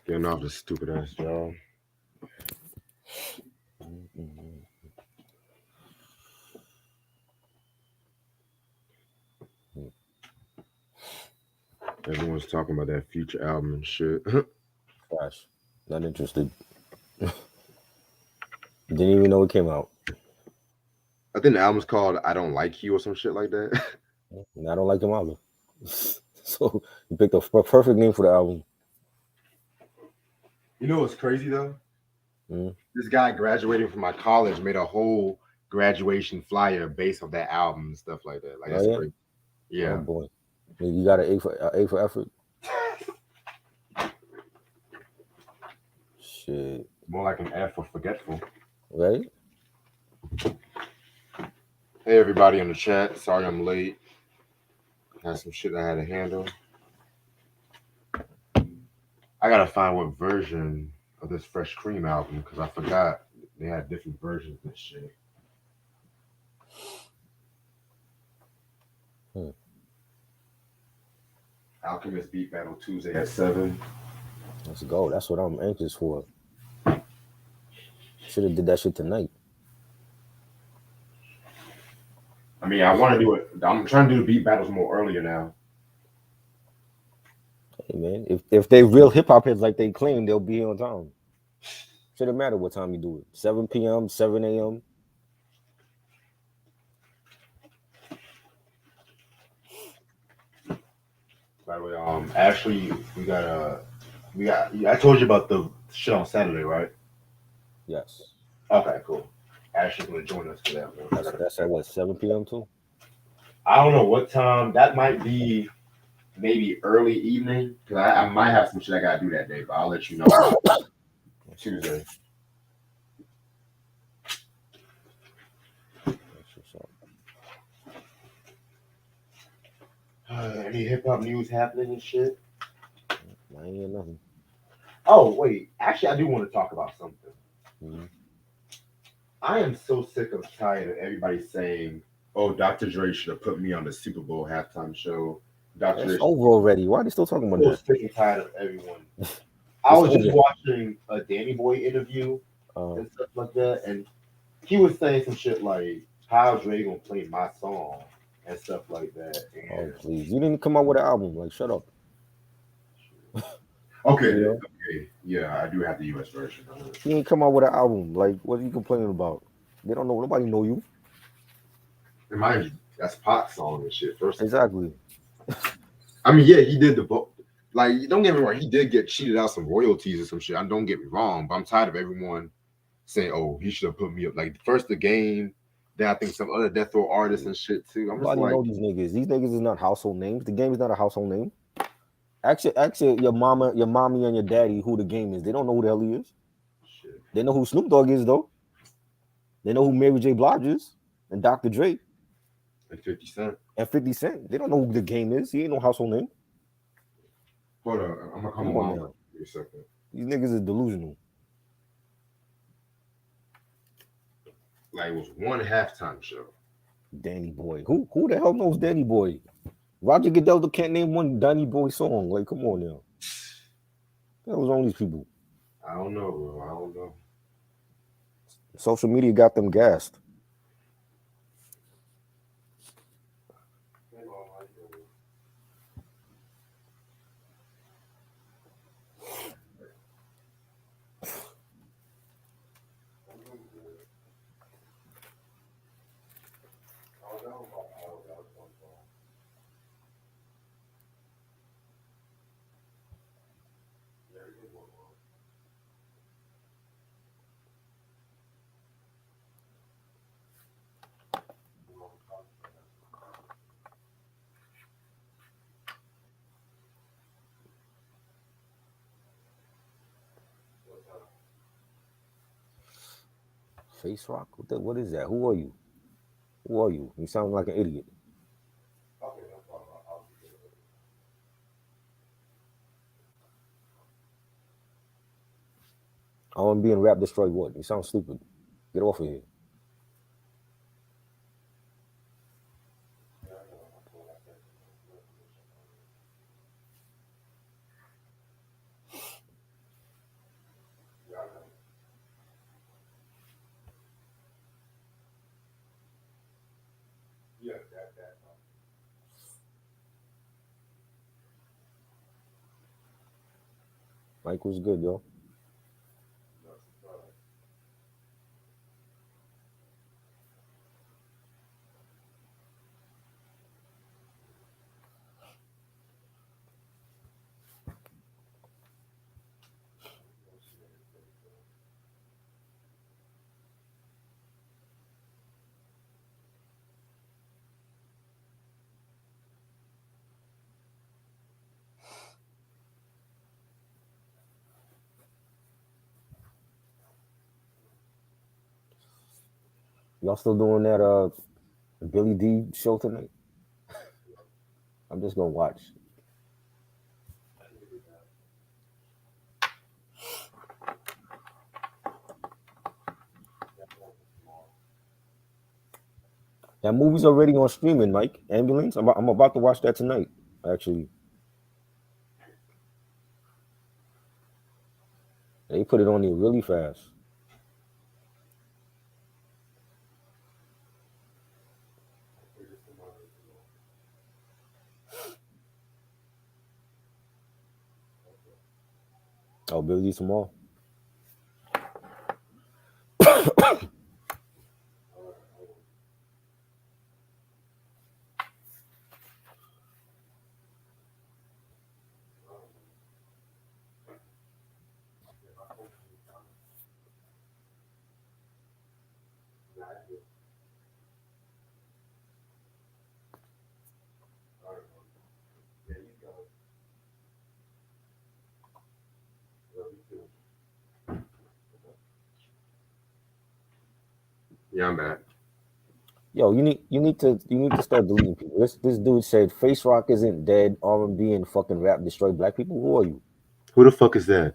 Getting off this stupid ass job. Everyone's talking about that future album and shit. Gosh, not interested. Didn't even know it came out. I think the album's called "I Don't Like You" or some shit like that. And I don't like him either. So you picked a perfect name for the album. You know what's crazy though? Mm. This guy graduating from my college made a whole graduation flyer based on that album and stuff like that. Like that's crazy. Yeah. Oh boy, you got an A for effort. Shit. More like an F for forgetful. Right? Hey everybody in the chat. Sorry I'm late. Had some shit I had to handle. I gotta find what version of this Fresh Cream album because I forgot they had different versions of this shit. Alchemist Beat Battle Tuesday at 7. Let's go. That's what I'm anxious for. Should have did that shit tonight. I mean, I want to do it. I'm trying to do the beat battles more earlier now. Hey man, if they real hip hop heads like they claim, they'll be here on time. Shouldn't matter what time you do it. 7 p.m., 7 a.m. By the way, Ashley, we got. I told you about the shit on Saturday, right? Yes. Okay, cool. Ashley's gonna join us for that one. That's at what, 7 p.m. too? I don't know what time. That might be maybe early evening because I might have some shit I gotta do that day, but I'll let you know Tuesday. Any hip hop news happening and shit? I ain't hear nothing. Oh wait, actually, I do want to talk about something. Mm-hmm. I am so sick of tired of everybody saying, "Oh, Dr. Dre should have put me on the Super Bowl halftime show." It's over already. Why are they still talking about that? I'm sick and tired of everyone. I was just watching a Danny Boy interview and stuff like that, and he was saying some shit like, "How Dre gonna play my song?" and stuff like that. And oh please, you didn't come out with an album. Like, shut up. Okay, you know? Okay, yeah, I do have the US version. You ain't come out with an album. Like, what are you complaining about? They don't know. Nobody know you. And mind you, that's Pac's song and shit. First, exactly. I mean, yeah, he did the like. Don't get me wrong, he did get cheated out some royalties or some shit. I don't get me wrong, but I'm tired of everyone saying, "Oh, he should have put me up." Like first the game, then I think some other death row artists and shit too. I'm Nobody know these niggas. These niggas is not household names. The game is not a household name. Actually, your mommy, and your daddy who the game is. They don't know who the hell he is. Shit. They know who Snoop Dogg is though. They know who Mary J. Blige is and Dr. Dre. And 50 Cent. And 50 Cent. They don't know who the game is. He ain't no household name. Hold on, I'm gonna come on now. Give me a second. These niggas is delusional. Like it was one halftime show. Danny Boy. Who the hell knows Danny Boy? Roger Goodell can't name one Danny Boy song. Like, come on now. What was wrong with these people? I don't know, bro. I don't know. Social media got them gassed. Face Rock? What is that? Who are you? Who are you? You sound like an idiot. I want to be in Rap Destroy what? You sound stupid. Get off of here. Mike was good, yo. Y'all still doing that Billy D show tonight? I'm just gonna watch. That movie's already on streaming, Mike. Ambulance. I'm about to watch that tonight, actually. They put it on there really fast. Oh, Billy D some more. Yeah, I'm back. Yo, you need to start deleting people. This dude said face rock isn't dead. R&B and fucking rap destroy black people. Who are you? Who the fuck is that?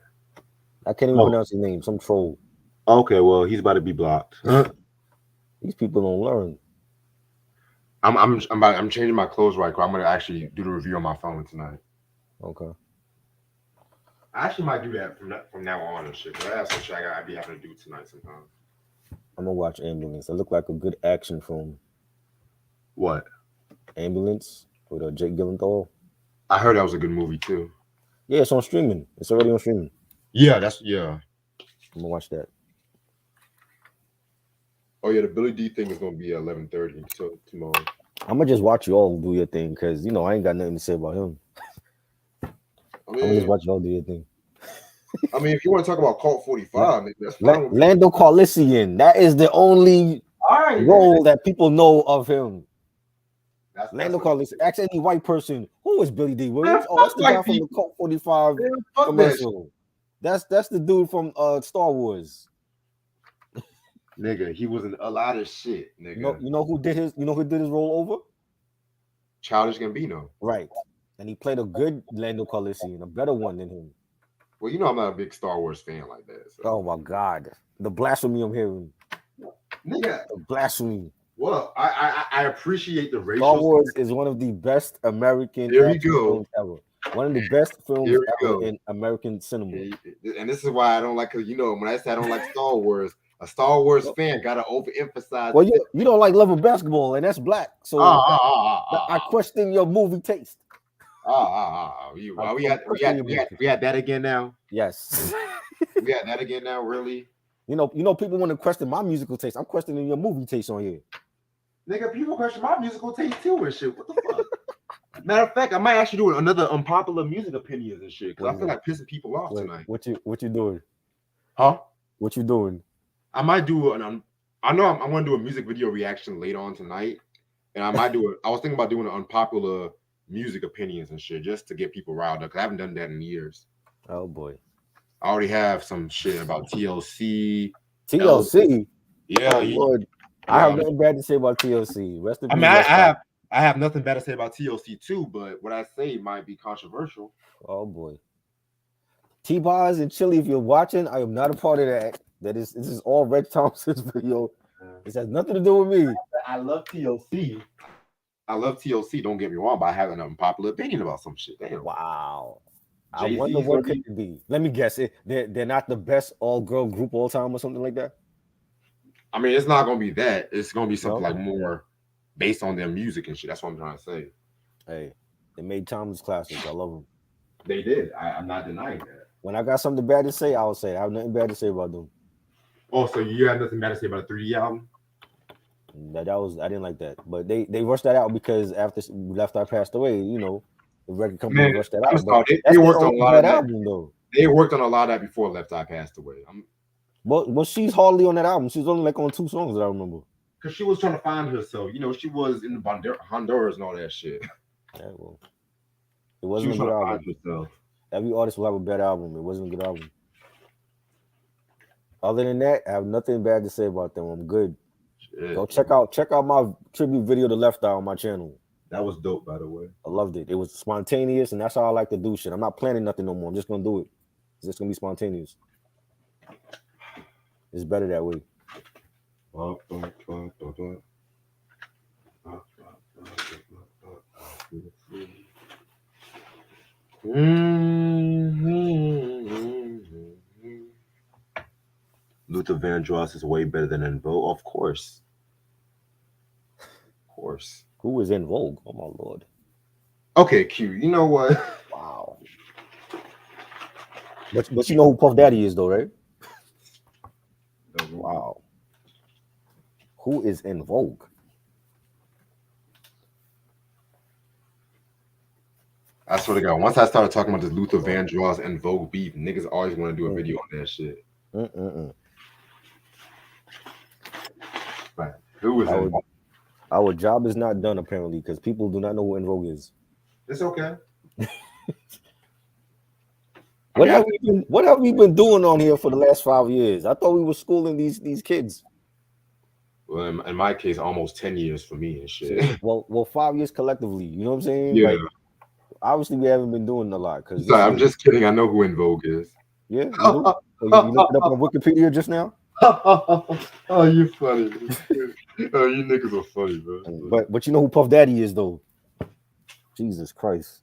I can't even pronounce his name. Some troll. Okay, well, he's about to be blocked. These people don't learn. I'm changing my clothes right quick. I'm gonna actually do the review on my phone tonight. Okay. I actually might do that from now on and shit. But I have some shit I'd be having to do tonight sometime. I'm gonna watch Ambulance. It looked like a good action film. What? Ambulance with Jake Gyllenhaal. I heard that was a good movie too. Yeah, it's on streaming. It's already on streaming. Yeah. I'm gonna watch that. Oh yeah, the Billy D thing is gonna be at 11:30 so tomorrow. I'm gonna just watch you all do your thing because I ain't got nothing to say about him. I'm gonna just watch y'all do your thing. I mean, if you want to talk about Cult 45, that's fine. Lando Calrissian. That is the only role that people know of him. Lando Calrissian. Ask any white person who is Billy D. Williams. Oh, that's the guy from the Cult 45 commercial. That's the dude from Star Wars. Nigga, he was in a lot of shit. Nigga, you know who did his role over? Childish Gambino. Right, and he played a good Lando Calrissian, a better one than him. Well, I'm not a big Star Wars fan like that. So. Oh my God, the blasphemy I'm hearing. Nigga, the blasphemy. Well, I appreciate the racial. Star Wars is one of the best American films ever. One of the best films ever in American cinema. And this is why I don't like, because when I say I don't like Star Wars, a Star Wars fan gotta overemphasize. Well, you don't like Love of Basketball, and that's black. So I question your movie taste. We had that again now. Yes. We had that again now. Really? People want to question my musical taste. I'm questioning your movie taste on here. Nigga, people question my musical taste too and shit. What the fuck? Matter of fact, I might actually do another unpopular music opinions and shit because I feel like pissing people off tonight. What you doing? Huh? What you doing? I might do I know I'm going to do a music video reaction later on tonight, and I might do it. I was thinking about doing an unpopular music opinions and shit just to get people riled up because I haven't done that in years. Oh boy. I already have some shit about TLC. TLC? Yeah. Oh, Lord. I have nothing bad to say about TLC. Rest in peace. I have nothing bad to say about TLC too, but what I say might be controversial. Oh boy. T-Bars and Chili, if you're watching, I am not a part of that. This is all Reg Thompson's video. This has nothing to do with me. I love TLC. Don't get me wrong, but I have an unpopular opinion about some shit. Damn. Wow. I wonder what could it be. Let me guess it. They're not the best all-girl group all time or something like that. I mean, it's not gonna be that. It's gonna be something like more based on their music and shit. That's what I'm trying to say. Hey, they made timeless classics. I love them. They did. I'm not denying that. When I got something bad to say, I'll say it. I have nothing bad to say about them. Oh, so you had nothing bad to say about the 3D album? I didn't like that. But they rushed that out because after Left Eye passed away, you know, the record company rushed that out. But they worked their on a only lot bad of that. album though. They worked on a lot of that before Left Eye passed away. Well, she's hardly on that album. She's only like on 2 songs that I remember. Because she was trying to find herself. You know, she was in Honduras and all that shit. Yeah, well, it wasn't a good album. Every artist will have a bad album. It wasn't a good album. Other than that, I have nothing bad to say about them. I'm good. Shit. Go check out my tribute video to Left Eye on my channel. That was dope, by the way. I loved it. It was spontaneous, and that's how I like to do shit. I'm not planning nothing no more. I'm just gonna do it. It's just gonna be spontaneous. It's better that way. Luther Vandross is way better than En Vogue, of course. Of course. Who is En Vogue? Oh my lord. Okay, Q. You know what? Wow. But you know who Puff Daddy is though, right? Wow. Who is En Vogue? I swear to God, once I started talking about this Luther Vandross and Vogue beef, niggas always want to do a video on that shit. Right. Who is En Vogue? Our job is not done apparently because people do not know who En Vogue is. It's okay. What have we been doing on here for the last 5 years? I thought we were schooling these kids. Well, in my case, almost 10 years for me and shit. Well, 5 years collectively. You know what I'm saying? Yeah. Like, obviously, we haven't been doing a lot. Sorry, I'm just kidding. I know who En Vogue is. Yeah, you do? You looked it up on Wikipedia just now? Oh, you funny. Oh, you niggas are funny, bro. But you know who Puff Daddy is, though? Jesus Christ.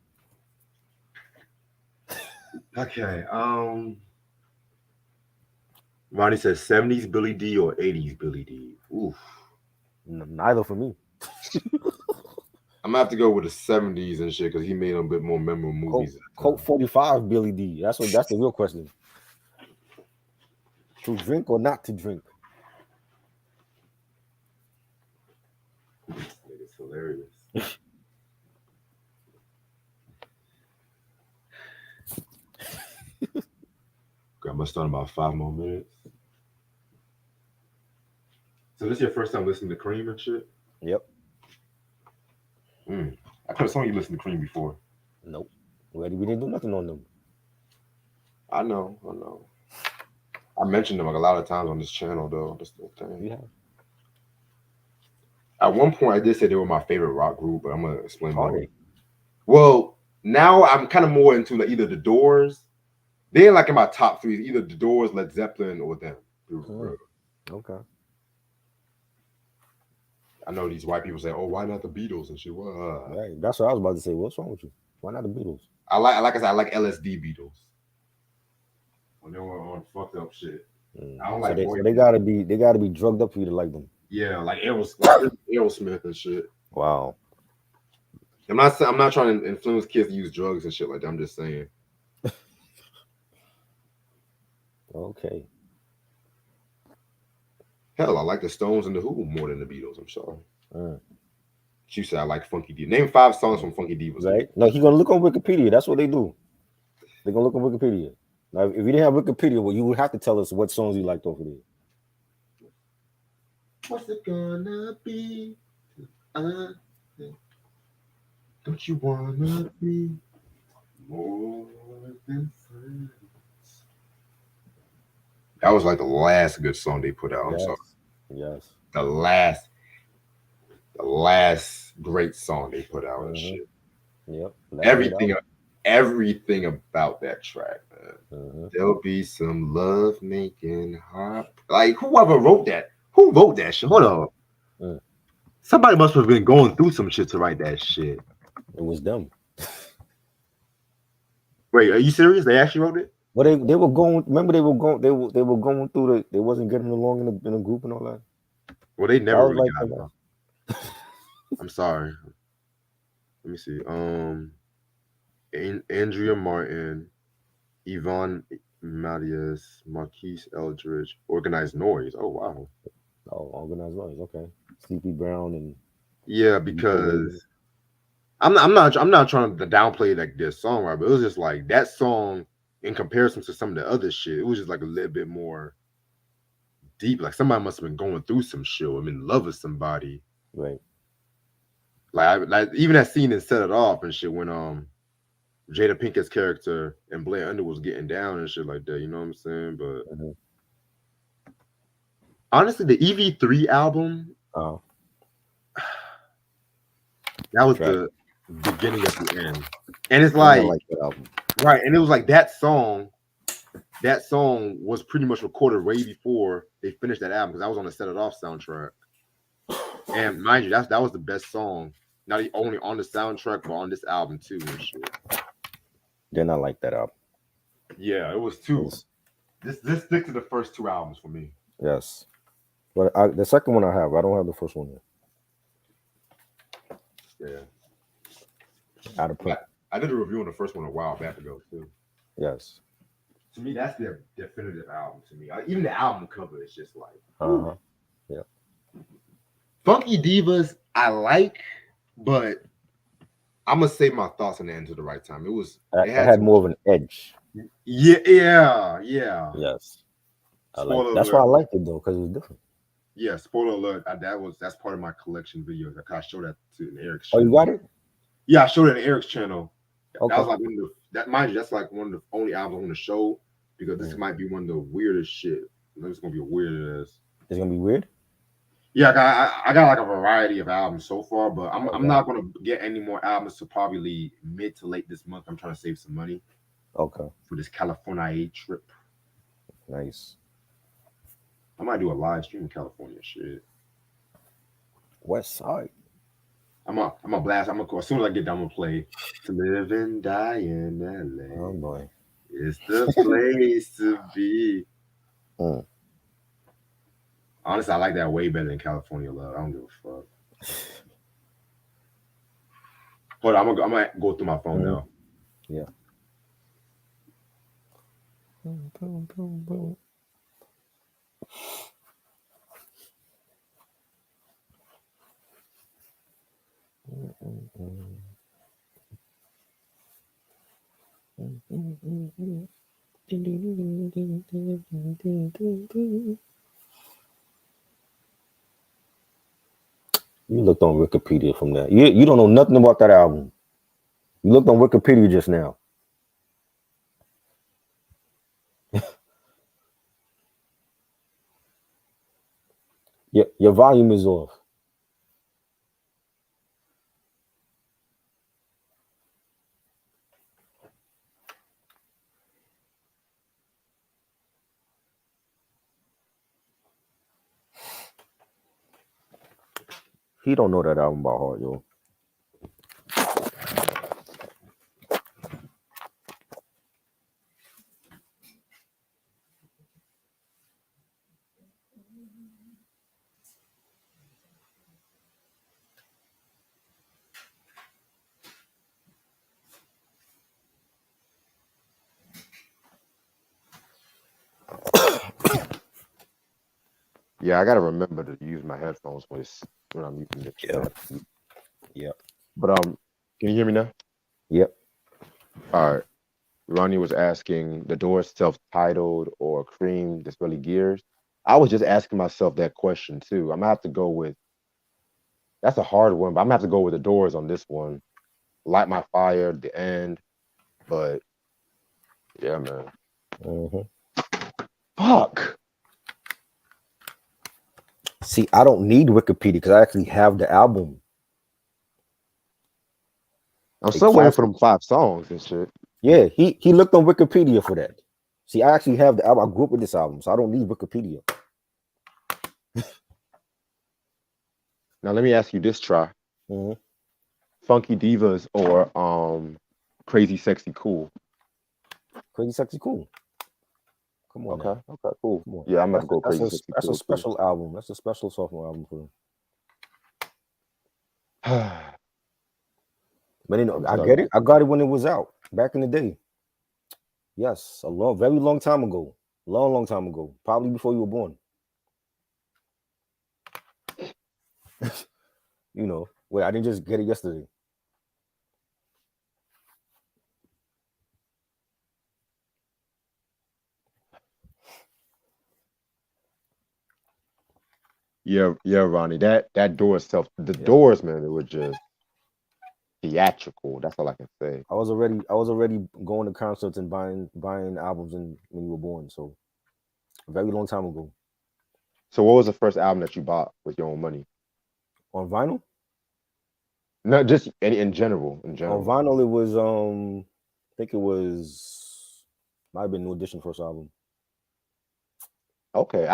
Okay. Ronnie says 70s Billy D or 80s Billy D. Oof. Neither for me. I'm gonna have to go with the 70s and shit because he made a bit more memorable movies. Colt 45 Billy D. That's the real question. To drink or not to drink? It's hilarious. I must start in about 5 more minutes. So this is your first time listening to Cream and shit? Yep. I could have sworn you listened to Cream before. Nope. We didn't do nothing on them. I know. I mentioned them like a lot of times on this channel, though. That's the thing. Yeah. At one point, I did say they were my favorite rock group, but I'm gonna explain more. Well, now I'm kind of more into like either the Doors. They're like in my top 3, either the Doors, Led Zeppelin, or them. Okay. I know these white people say, "Oh, why not the Beatles?" and shit. Right. That's what I was about to say. What's wrong with you? Why not the Beatles? I like LSD Beatles. When they were on fucked up shit. I don't like. So they gotta be drugged up for you to like them. Yeah, like Aerosmith and shit. Wow. I'm not trying to influence kids to use drugs and shit like that. I'm just saying. Okay. Hell, I like the Stones and the Who more than the Beatles. I'm sorry. She said I like Funky Divas. Name 5 songs from Funky Divas. Right? No, he's gonna look on Wikipedia. That's what they do. They're gonna look on Wikipedia. Now, if you didn't have Wikipedia, well, you would have to tell us what songs you liked over there. What's it gonna be? Don't you wanna be more than friends? That was like the last good song they put out. I'm sorry. Yes. The last great song they put out and shit. Yep. Everything about that track, man. There'll be some love making heart. Like whoever wrote that. Who wrote that shit? Hold on. Somebody must have been going through some shit to write that shit. It was them. Wait, are you serious? They actually wrote it? Well, they were going. Remember, they were going through they wasn't getting along in a group and all that. Well, they never really got along. I'm sorry. Let me see. Andrea Martin, Yvonne Marius, Marquise Eldridge, Organized Noise. Oh wow. Oh, Organized Noise. Okay. Sleepy Brown and Yeah, because I'm not trying to downplay like their songwriter, but it was just like that song in comparison to some of the other shit. It was just like a little bit more deep. Like somebody must have been going through some shit. I'm in love with somebody. right. Like even that scene in Set It Off and shit when Jada Pinkett's character and Blair Underwood was getting down and shit like that. You know what I'm saying? But honestly, the EV3 album, Oh, that was trash. the beginning of the end. And it's I like like that album. right, and it was like that song was pretty much recorded way before they finished that album because I was on the Set It Off soundtrack. And mind you, that was the best song, not only on the soundtrack but on this album too and shit. Then I like that album. Yeah, it was two. Yes. This stick to the first two albums for me. Yes. But the second one I have. I don't have the first one yet. Yeah. Out of print. I did a review on the first one a while back ago too. Yes. To me, that's their definitive album. To me, even the album cover is just like, yeah. Funky Divas. I like, but I'm gonna say my thoughts on the end to the right time. It had more of an edge. Yeah. Yes. That's why I liked it though, because it was different. Yeah, spoiler alert. That's part of my collection videos. I showed that to Eric's. Oh, you got it? Yeah, I showed it on Eric's channel. Okay. That was like mind you, that's like one of the only albums I want to show because this might be one of the weirdest shit. It's gonna be weird as. It's gonna be weird. Yeah, I got like a variety of albums so far, but I'm not gonna get any more albums to probably mid to late this month. I'm trying to save some money. Okay. For this California trip. Nice. I might do a live stream in California. Shit. West Side. I'm a blast. As soon as I get done, I'm gonna play "To Live and Die in LA." Oh boy, it's the place to be. Honestly, I like that way better than California Love. I don't give a fuck. Hold on, I'm gonna go through my phone now. Yeah. Boom, boom, boom. You looked on Wikipedia from that. You don't know nothing about that album. You looked on Wikipedia just now. Your volume is off. He don't know that album by heart, yo. Yeah, I gotta remember to use my headphones when I'm using it. Yeah. But can you hear me now? Yep. All right. Ronnie was asking the Doors self-titled or Cream, Disraeli Gears. I was just asking myself that question too. I'm gonna have to go with. That's a hard one, but I'm gonna have to go with the Doors on this one. Light My Fire, the end. But yeah, man. Fuck. See, I don't need Wikipedia because I actually have the album. I'm still waiting for them 5 songs and shit. Yeah, he looked on Wikipedia for that. See, I actually have the album. I grew up with this album, so I don't need Wikipedia. Now let me ask you this, Try. Funky Divas or Crazy Sexy Cool? Crazy Sexy Cool. Come on. Okay. Now. Okay, cool. Come on. Yeah, I'm gonna go Crazy Sexy Cool. That's a special album. That's a special sophomore album for him. But you know, I get it. I got it when it was out back in the day. Yes, very long time ago. Long time ago. Probably before you were born. You know. Wait, I didn't just get it yesterday. Yeah, Ronnie. That door itself, the Yeah. doors, man, it was just theatrical. That's all I can say. I was already going to concerts and buying albums when you were born. So a very long time ago. So, what was the first album that you bought with your own money? On vinyl? No, just in general. In On general. vinyl, it was I think it was might have been New Edition first album. Okay,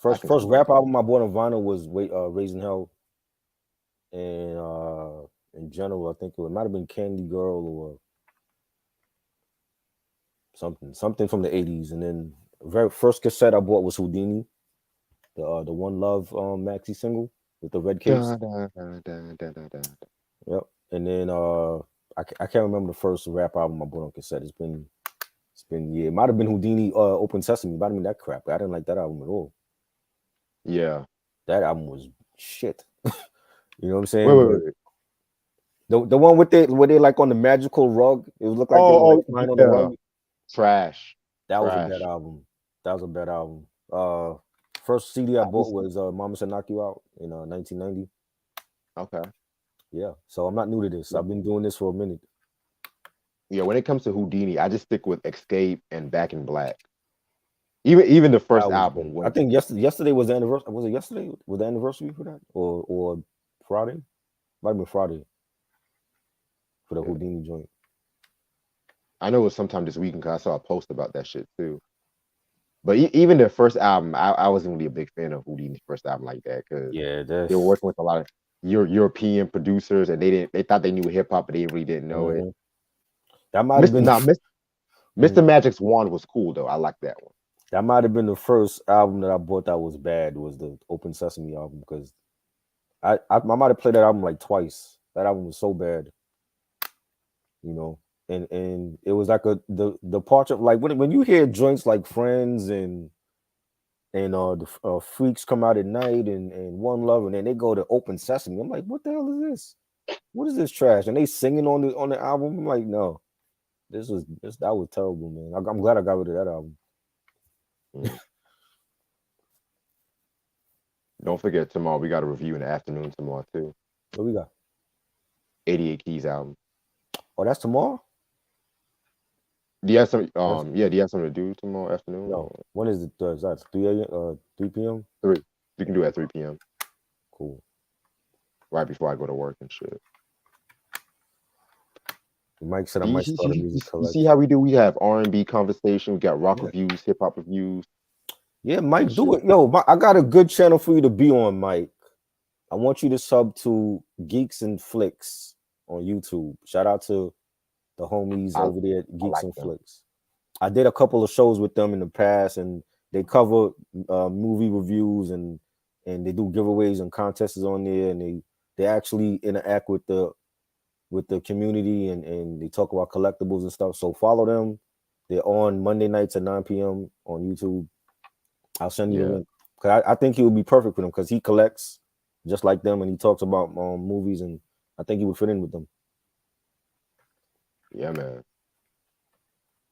First rap album I bought on vinyl was Raising Hell. And in general, I think it might have been Candy Girl or something from the 80s. And then very first cassette I bought was Houdini, the One Love maxi single with the red case. Yep. And then I can't remember the first rap album I bought on cassette. It's been yeah. It might have been Houdini, Open Sesame. Might have been that crap. I didn't like that album at all. Yeah. That album was shit. You know what I'm saying? Wait. The one where they like on the magical rug. It would look like they were like flying on the rug. Trash. That was a bad album. First CD I bought was Mama Said Knock You Out in 1990. Okay. Yeah. So I'm not new to this. I've been doing this for a minute. Yeah, when it comes to Houdini, I just stick with Escape and Back in Black. Even the first album. I think yesterday was the anniversary. Was it yesterday? Was the anniversary for that? Or Friday? Might have been Friday. For the Houdini joint. I know it was sometime this weekend because I saw a post about that shit too. But even the first album, I wasn't really a big fan of Houdini's first album like that because they were working with a lot of European producers and they thought they knew hip hop, but they really didn't know it. That might have been Mr. Magic's Wand was cool though. I like that one. That might have been the first album that I bought that was bad. Was the Open Sesame album because I might have played that album like twice. That album was so bad, you know. And it was like the part of like when you hear joints like Friends and the Freaks Come Out at Night and One Love and then they go to Open Sesame. I'm like, what the hell is this? What is this trash? And they singing on the album. I'm like, no, that was terrible, man. I'm glad I got rid of that album. Don't forget tomorrow we got a review in the afternoon tomorrow too. What we got? 88 Keys album. Oh, that's tomorrow? Do you have some do you have something to do tomorrow afternoon? No. When is it? Is that 3 p.m.? 3. You can do it at 3 p.m. Cool. Right before I go to work and shit. Mike said I might start a music collection. You see how we do? We have R&B conversation. We got rock reviews, hip hop reviews. Yeah, Mike, do it. Yo, I got a good channel for you to be on, Mike. I want you to sub to Geeks and Flicks on YouTube. Shout out to the homies over there at Geeks and Flicks. I did a couple of shows with them in the past, and they cover movie reviews and they do giveaways and contests on there, and they actually interact with the community and they talk about collectibles and stuff. So follow them. They're on Monday nights at 9 p.m. on YouTube. I'll send you the link. Cause I think he would be perfect for them because he collects just like them and he talks about movies, and I think he would fit in with them. Yeah, man.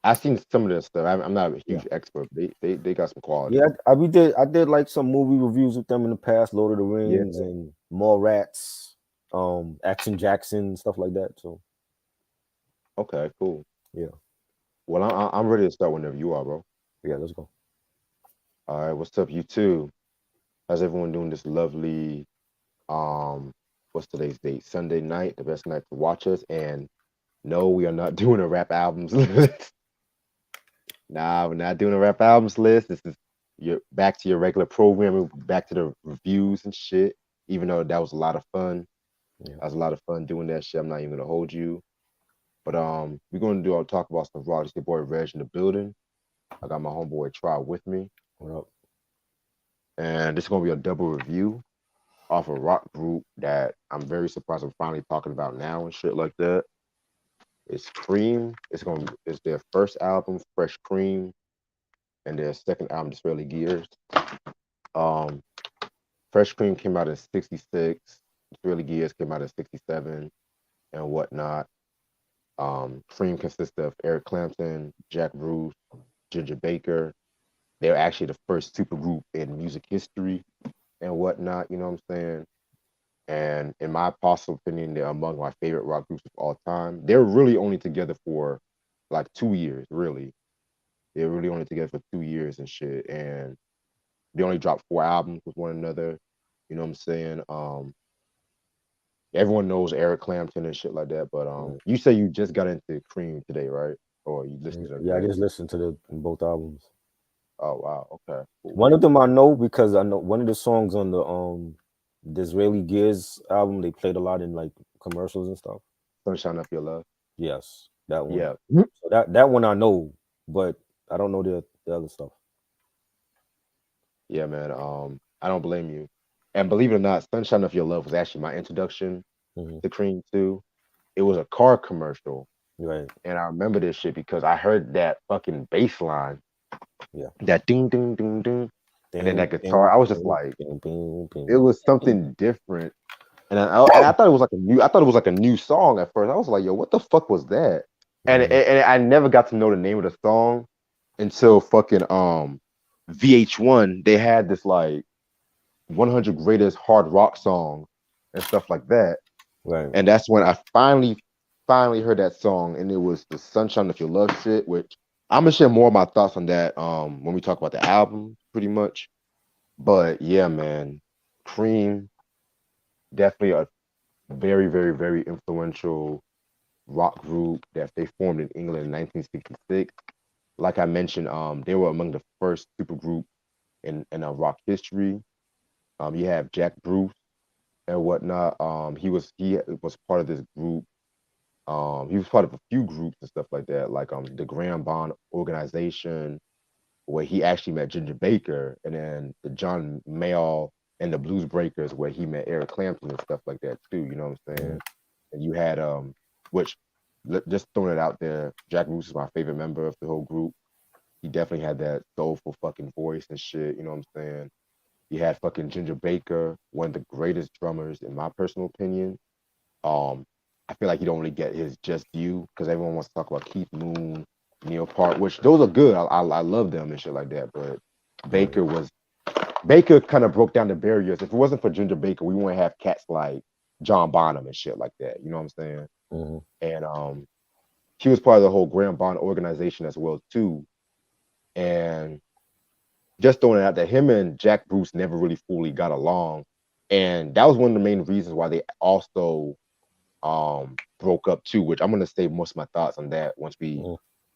I've seen some of this stuff. I'm not a huge expert. They got some quality. Yeah, I did like some movie reviews with them in the past, Lord of the Rings and Mallrats, Action Jackson, stuff like that. So okay, cool. Yeah. Well, I'm ready to start whenever you are, bro. Yeah, let's go. All right, what's up, you two? How's everyone doing this lovely what's today's date? Sunday night, the best night to watch us. And no, we are not doing a rap albums list. Nah, we're not doing a rap albums list. This is back to your regular programming, back to the reviews and shit. Even though that was a lot of fun. Yeah. That was a lot of fun doing that shit. I'm not even gonna hold you. But we're gonna talk about some rock. It's your boy Reg in the building. I got my homeboy Try with me. What up? And this is gonna be a double review off a rock group that I'm very surprised I'm finally talking about now and shit like that. It's Cream. It's their first album, Fresh Cream, and their second album, Disraeli Gears. Um, Fresh Cream came out in '66. Disraeli Gears came out in '67 and whatnot. Cream consists of Eric Clampton, Jack Bruce, Ginger Baker. They're actually the first supergroup in music history and whatnot. You know what I'm saying? And in my personal opinion, they're among my favorite rock groups of all time. They're really only together for like 2 years, really. They're really only together for 2 years and shit. And they only dropped 4 albums with one another. You know what I'm saying? Everyone knows Eric Clapton and shit like that. But you say you just got into Cream today, right? Or you listened to them Yeah, I today? just listened to both albums. Oh wow, okay. Cool. One of them I know because I know one of the songs on the Disraeli Gears album. They played a lot in like commercials and stuff. Sunshine of Your Love. Yes, that one. Yeah. So that one I know, but I don't know the other stuff. Yeah, man. I don't blame you. And believe it or not, Sunshine of Your Love was actually my introduction to Cream too. It was a car commercial. Right. And I remember this shit because I heard that fucking bass line. Yeah. That ding ding ding ding. And then that guitar, I was just like, it was something different. And I thought it was like a new song at first. I was like, yo, what the fuck was that? And I never got to know the name of the song until fucking VH1. They had this like 100 greatest hard rock songs and stuff like that. Right. And that's when I finally heard that song, and it was the Sunshine of Your Love shit, which I'm gonna share more of my thoughts on that when we talk about the album, pretty much. But yeah, man, Cream, definitely a very, very, very influential rock group that they formed in England in 1966. Like I mentioned, they were among the first supergroup in rock history. You have Jack Bruce and whatnot. He was part of this group. He was part of a few groups and stuff like that, like the Graham Bond organization, where he actually met Ginger Baker, and then the John Mayall and the Blues Breakers, where he met Eric Clapton and stuff like that too. You know what I'm saying? And you had which just throwing it out there, Jack Bruce is my favorite member of the whole group. He definitely had that soulful fucking voice and shit. You know what I'm saying? You had fucking Ginger Baker, one of the greatest drummers in my personal opinion. I feel like he don't really get his just due because everyone wants to talk about Keith Moon, Neil Peart, which those are good. I love them and shit like that. But Baker kind of broke down the barriers. If it wasn't for Ginger Baker, we wouldn't have cats like John Bonham and shit like that. You know what I'm saying? And he was part of the whole Graham Bond organization as well too. And just throwing it out that him and Jack Bruce never really fully got along, and that was one of the main reasons why they also broke up too. Which I'm gonna save most of my thoughts on that once we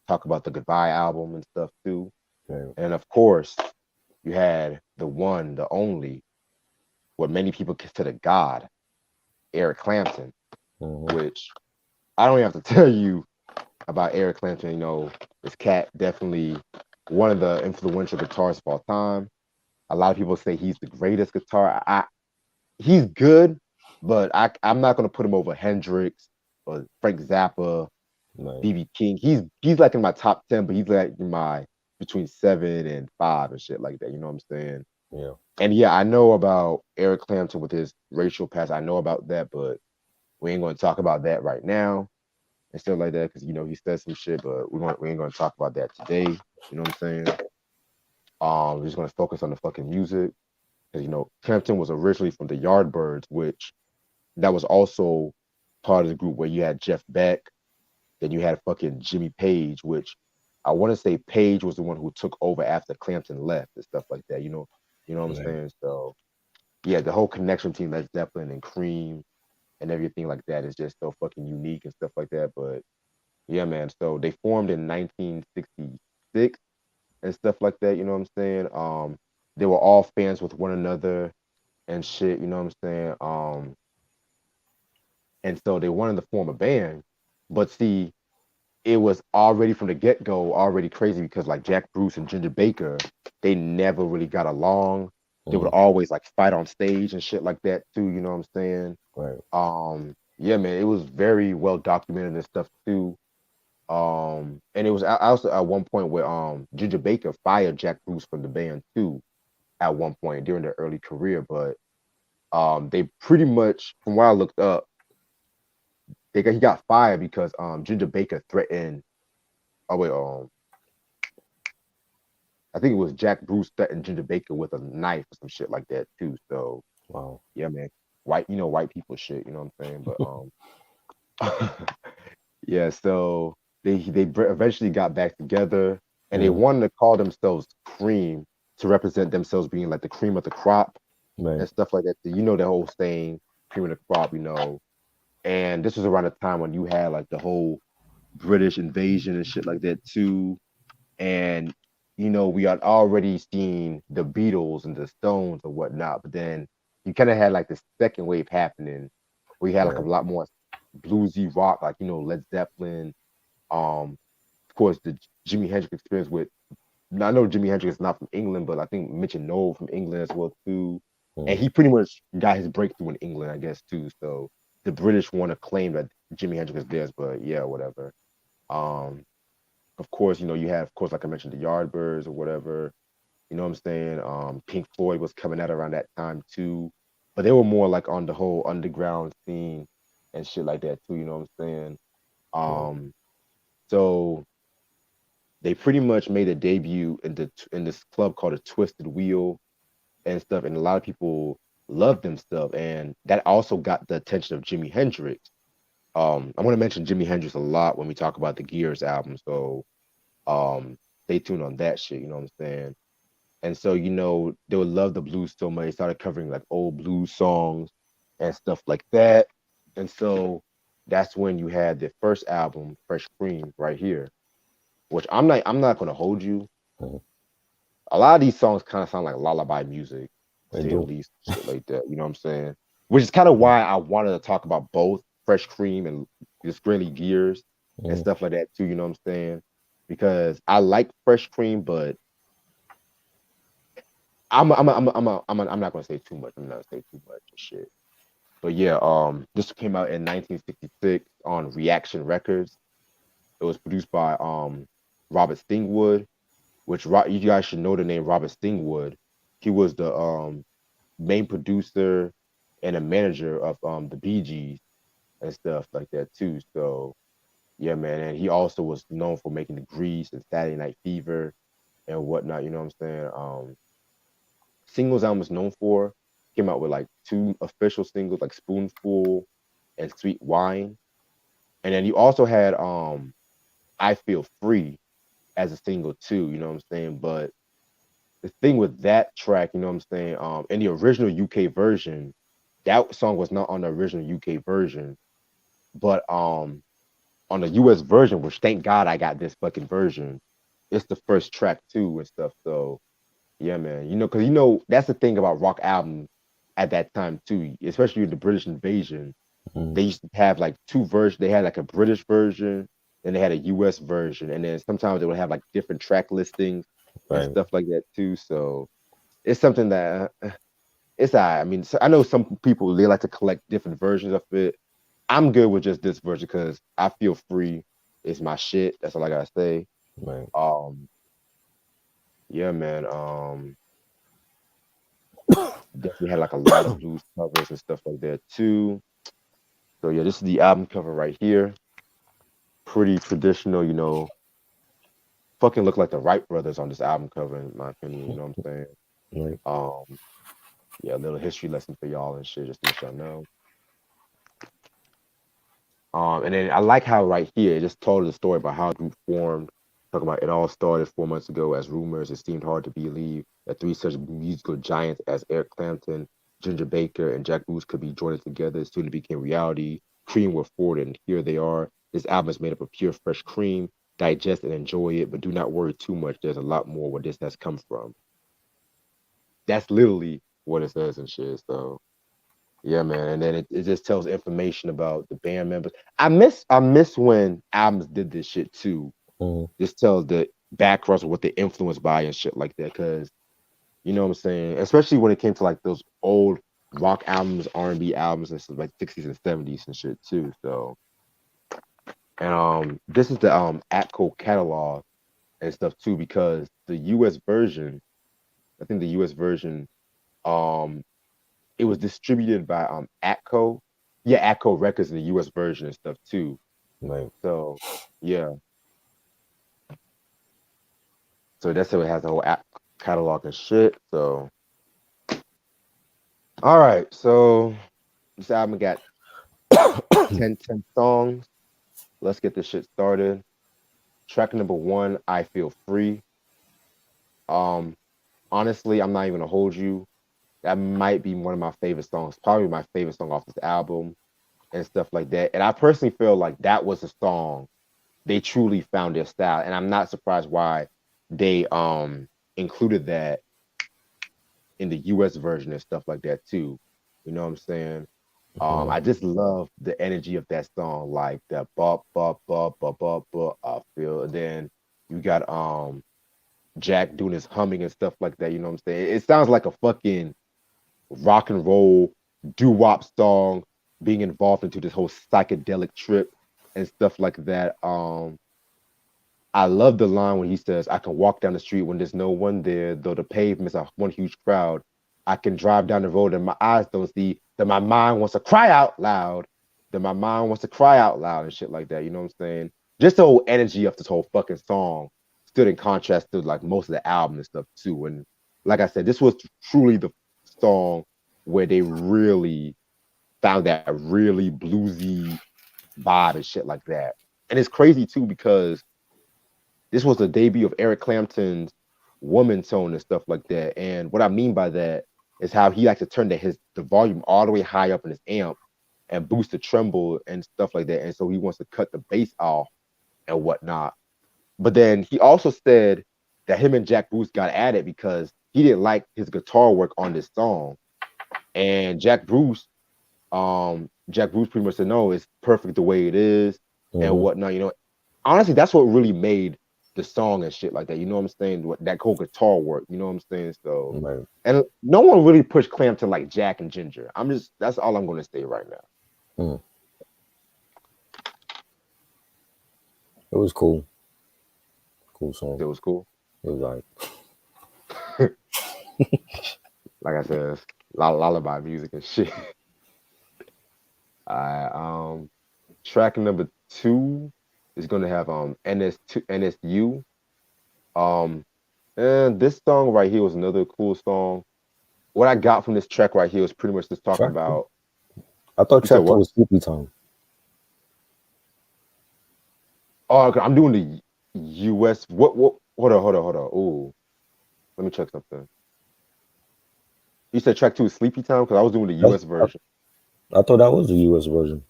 talk about the Goodbye album and stuff too. And of course, you had the one, the only, what many people consider God, Eric Clapton, which I don't even have to tell you about Eric Clapton. You know, this cat definitely one of the influential guitarists of all time. A lot of people say he's the greatest guitar. He's good, but I'm not gonna put him over Hendrix or Frank Zappa, BB King. He's like in my top 10, but he's like in my between 7 and 5 and shit like that. You know what I'm saying? Yeah. And yeah, I know about Eric Clapton with his racial past. I know about that, but we ain't gonna talk about that right now and stuff like that because you know he said some shit, but we ain't gonna talk about that today. You know what I'm saying? We're just gonna focus on the fucking music. Because you know, Clapton was originally from the Yardbirds, which that was also part of the group where you had Jeff Beck, then you had fucking Jimmy Page, which I want to say Page was the one who took over after Clapton left and stuff like that. You know what I'm saying? So yeah, the whole connection between Led Zeppelin and Cream and everything like that is just so fucking unique and stuff like that. But yeah, man. So they formed in 1966 and stuff like that. You know what I'm saying? They were all fans with one another and shit. You know what I'm saying? And so they wanted to form a band, but see, it was already from the get-go already crazy because like Jack Bruce and Ginger Baker, they never really got along. They would always like fight on stage and shit like that too. You know what I'm saying? Right. yeah, man, it was very well documented and stuff too. And it was also at one point where Ginger Baker fired Jack Bruce from the band too at one point during their early career, but they pretty much, from what I looked up, he got fired because Ginger Baker threatened. Oh wait, I think it was Jack Bruce threatened Ginger Baker with a knife or some shit like that too. So Wow. yeah, man, white people shit. You know what I'm saying? But yeah. So they eventually got back together, and they wanted to call themselves Cream to represent themselves being like the cream of the crop Right. and stuff like that. So, you know, the whole saying, cream of the crop. You know, and this was around the time when you had like the whole British invasion and shit like that too. And you know, we had already seen the Beatles and the Stones and whatnot, but then you kind of had like the second wave happening. We had like a Right. lot more bluesy rock, like you know, Led Zeppelin. Of course, the Jimi Hendrix experience with. Now, I know Jimi Hendrix is not from England, but I think Mitch and Noel from England as well too. And he pretty much got his breakthrough in England, I guess too. So the British want to claim that Jimi Hendrix is theirs, but yeah, whatever. Um, of course, you know, you have, of course, like I mentioned, the Yardbirds or whatever. You know what I'm saying? Pink Floyd was coming out around that time too, but they were more like on the whole underground scene and shit like that too. You know what I'm saying? Um, so they pretty much made a debut in this club called the Twisted Wheel and stuff, and a lot of people loved them stuff, and that also got the attention of Jimi Hendrix. I want to mention Jimi Hendrix a lot when we talk about the Gears album, so stay tuned on that shit. You know what I'm saying? And so, you know, they would love the blues so much. They started covering like old blues songs and stuff like that. And so that's when you had the first album, Fresh Cream, right here. Which I'm not gonna hold you. Mhm. A lot of these songs kind of sound like lullaby music, to They say the do. least, shit like that. You know what I'm saying? Which is kind of why I wanted to talk about both Fresh Cream and Disraeli Gears and Mhm. stuff like that too. You know what I'm saying? Because I like Fresh Cream, but I'm not gonna say too much. I'm not gonna say too much and shit. But yeah, this came out in 1966 on Reaction Records. It was produced by Robert Stingwood, which you guys should know the name Robert Stingwood. He was the main producer and a manager of the Bee Gees and stuff like that too. So yeah, man, and he also was known for making the Grease and Saturday Night Fever and whatnot. You know what I'm saying? Singles I was known for came out with like two official singles, like Spoonful and Sweet Wine. And then you also had I Feel Free as a single too, you know what I'm saying? But the thing with that track, you know what I'm saying, in the original UK version, that song was not on the original UK version, but on the US version, which thank God I got this fucking version, it's the first track too and stuff. So yeah, man. You know, because you know that's the thing about rock albums at that time too, especially with the British invasion. Mhm. They used to have like two versions. They had like a British version, then they had a US version, and then sometimes they would have like different track listings and Right. stuff like that too. So it's something that it's I mean, so I know some people they like to collect different versions of it. I'm good with just this version because I feel free. It's my shit. That's all I gotta say. Right. Um, yeah, man. Definitely had like a lot of blues covers and stuff like that too. So yeah, this is the album cover right here. Pretty traditional, you know. Fucking look like the Wright brothers on this album cover, in my opinion. You know what I'm saying? Right. Yeah, a little history lesson for y'all and shit, just to let y'all know. And then I like how right here it just told the story about how the group formed. Talking about it all started 4 months ago as rumors. It seemed hard to believe that three such musical giants as Eric Clapton, Ginger Baker, and Jack Bruce could be joined together. Soon it became reality. Cream were forward, and here they are. This album is made up of pure, fresh cream. Digest and enjoy it, but do not worry too much. There's a lot more where this has come from. That's literally what it says and shit. So yeah, man. And then it just tells information about the band members. I miss when albums did this shit too. Mhm. This tells the backgrounds of what they influenced by and shit like that. Cause you know what I'm saying? Especially when it came to like those old rock albums, R&B albums, and stuff like 60s and 70s and shit too. So, and this is the Atco catalog and stuff too, because the U.S. version, I think the U.S. version, um, it was distributed by Atco, yeah, Atco Records in the U.S. version and stuff too. Right. So, yeah, so that's how it has the whole catalog and shit. So, all right, so this album got 10 songs. Let's get this shit started. Track number 1, I Feel Free. Honestly, I'm not even gonna hold you. That might be one of my favorite songs, probably my favorite song off this album and stuff like that. And I personally feel like that was a song they truly found their style. And I'm not surprised why they included that in the US version and stuff like that too. You know what I'm saying? I just love the energy of that song, like that bop bop bop bop bop bop. I feel. And then you got Jack doing his humming and stuff like that. You know what I'm saying? It sounds like a fucking rock and roll doo-wop song being involved into this whole psychedelic trip and stuff like that. I love the line when he says, "I can walk down the street when there's no one there, though the pavement's a one huge crowd. I can drive down the road and my eyes don't see, that my mind wants to cry out loud, that my mind wants to cry out loud," and shit like that. You know what I'm saying? Just the whole energy of this whole fucking song stood in contrast to like most of the album and stuff too. And like I said, this was truly the song where they really found that really bluesy vibe and shit like that. And it's crazy too because this was the debut of Eric Clapton's woman tone and stuff like that. And what I mean by that is how he likes to turn the volume all the way high up in his amp and boost the tremble and stuff like that. And so he wants to cut the bass off and whatnot. But then he also said that him and Jack Bruce got at it because he didn't like his guitar work on this song. And Jack Bruce pretty much said, no, it's perfect the way it is and whatnot. You know, honestly, that's what really made the song and shit like that. You know what I'm saying? That whole guitar work. You know what I'm saying? So, and no one really pushed Clampton like Jack and Ginger. That's all I'm going to say right now. It was cool. Cool song. It was cool. It was like I said, it's a lot of lullaby music and shit. Track number 2 is gonna have NSU. And this song right here was another cool song. What I got from this track right here was pretty much just talking about. I thought track 2 was Sleepy Time. Oh, I'm doing the US. What? Hold on. Ooh, let me check something. You said track 2 is Sleepy Time because I was doing the US version. I thought that was the US version.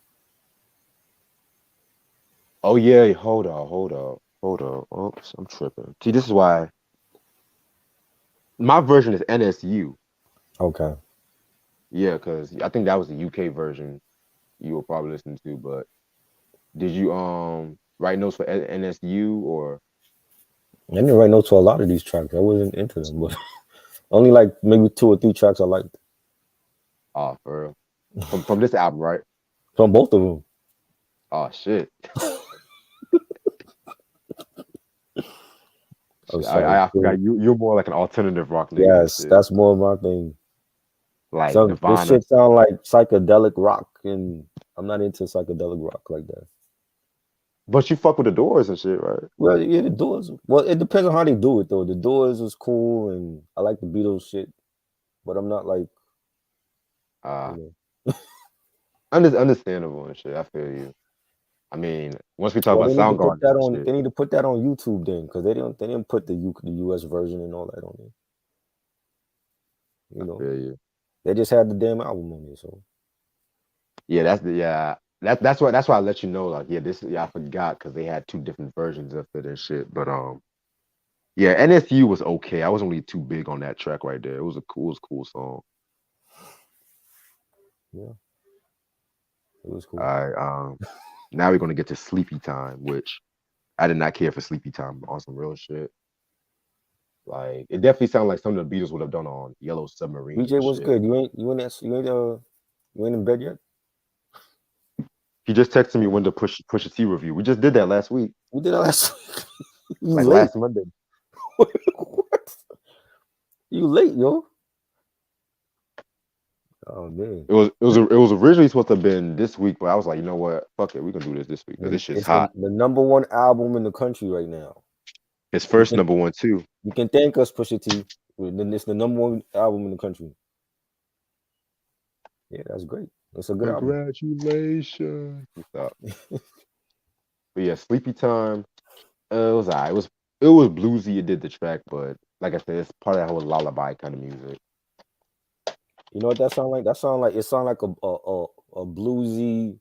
Oh yeah, hold on. Oops, I'm tripping. See, this is why my version is NSU. Okay. Yeah, because I think that was the UK version you were probably listening to. But did you write notes for NSU or? I didn't write notes for a lot of these tracks. I wasn't into them, but only like maybe 2 or 3 tracks I liked. Oh, for real? From this album, right? From both of them. Oh shit. I forgot you're more like an alternative rock nigga. Yes, that's more of my thing. Like Nirvana. This shit sound like psychedelic rock, and I'm not into psychedelic rock like that. But you fuck with the Doors and shit, right? Well, yeah, the Doors. Well, it depends on how they do it though. The Doors was cool, and I like the Beatles shit, but I'm not like. Understandable and shit. I feel you. I mean, once we talk about Soundgarden, they need to put that on YouTube then, because they didn't put the US version and all that on there. You know, I feel you. They just had the damn album on there, so. Yeah, that's why I let you know. Like, I forgot because they had 2 different versions of it and shit. But yeah, NSU was okay. I wasn't really too big on that track right there. It was a cool song. Yeah, it was cool. All right, now we're gonna get to Sleepy Time, which I did not care for Sleepy Time on some real shit. Like it definitely sounded like something the Beatles would have done on Yellow Submarine. BJ was good. You ain't in bed yet? He just texted me when to push a T review. We just did that last week. We did that last week. You Like late. last Monday. What? You late, yo. Oh man. It was originally supposed to have been this week, but I was like, you know what? Fuck it, we can do this week because this shit's It's hot. the number one album in the country right now. His first number one too. You can thank us, Pusha T. Then it's the number one album in the country. Yeah, that's great. It's a good album. Congratulations. But yeah, Sleepy Time. It was alright. It was bluesy. It did the track, but like I said, it's part of that whole lullaby kind of music. You know what that sound like? It sound like a bluesy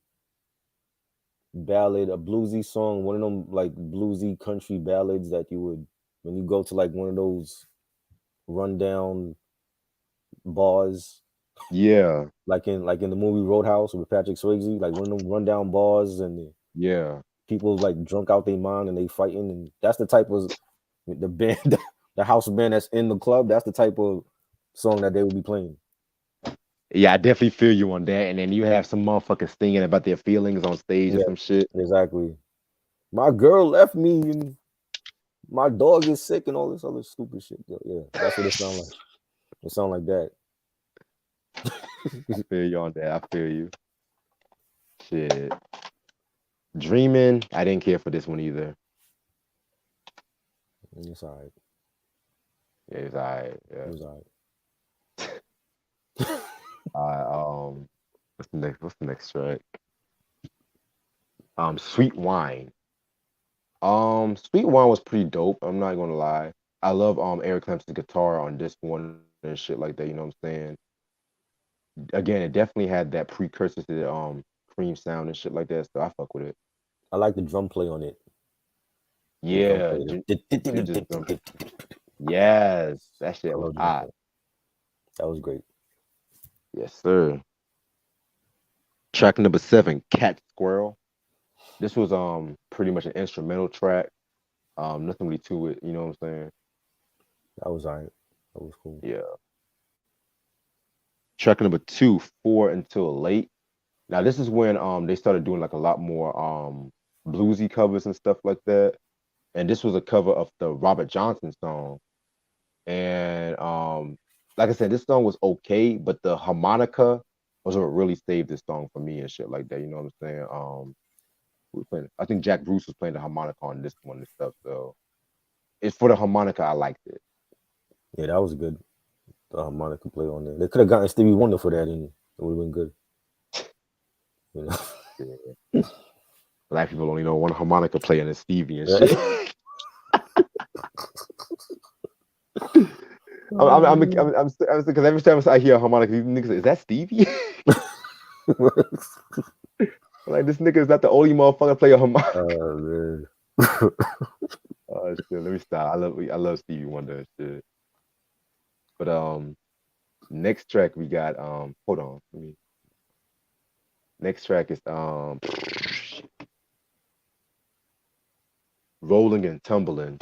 ballad, a bluesy song, one of them like bluesy country ballads that you would when you go to like one of those rundown bars. Yeah. Like in the movie Roadhouse with Patrick Swayze, like one of them rundown bars and people like drunk out their mind and they fighting, and that's the type of the band, the house band that's in the club. That's the type of song that they would be playing. Yeah, I definitely feel you on that. And then you have some motherfuckers singing about their feelings on stage or some shit. Exactly. My girl left me and my dog is sick and all this other stupid shit. Yeah, that's what it sounds like. It sounds like that. I feel you on that. I feel you. Shit. Dreaming, I didn't care for this one either. It's all right. Yeah, it's all right. Yeah. It was all right. What's the next track? Sweet Wine. Sweet Wine was pretty dope. I'm not gonna lie. I love Eric Clapton's guitar on this one and shit like that. You know what I'm saying? Again, it definitely had that precursor to the Cream sound and shit like that. So I fuck with it. I like the drum play on it. Yeah. Yes, that shit was hot. That was great. Yes, sir. Track number 7, Cat Squirrel. This was pretty much an instrumental track. Nothing really to it, you know what I'm saying? That was all right. That was cool. Yeah. Track number 2, 4 Until Late. Now this is when they started doing like a lot more bluesy covers and stuff like that. And this was a cover of the Robert Johnson song. And like I said, this song was okay, but the harmonica was what really saved this song for me and shit like that. You know what I'm saying? I think Jack Bruce was playing the harmonica on this one and stuff. So it's for the harmonica, I liked it. Yeah, that was good. The harmonica play on there. They could have gotten Stevie Wonder for that, and it would have been good. You know? Yeah. Black people only know one harmonica player and it's Stevie and shit. I'm because every time I hear a harmonica, these niggas, is that Stevie? Like this nigga is not the only motherfucker play a harmonica. Oh man. Oh shit, let me stop. I love Stevie Wonder and shit. But next track we got hold on. Next track is Rolling and Tumbling.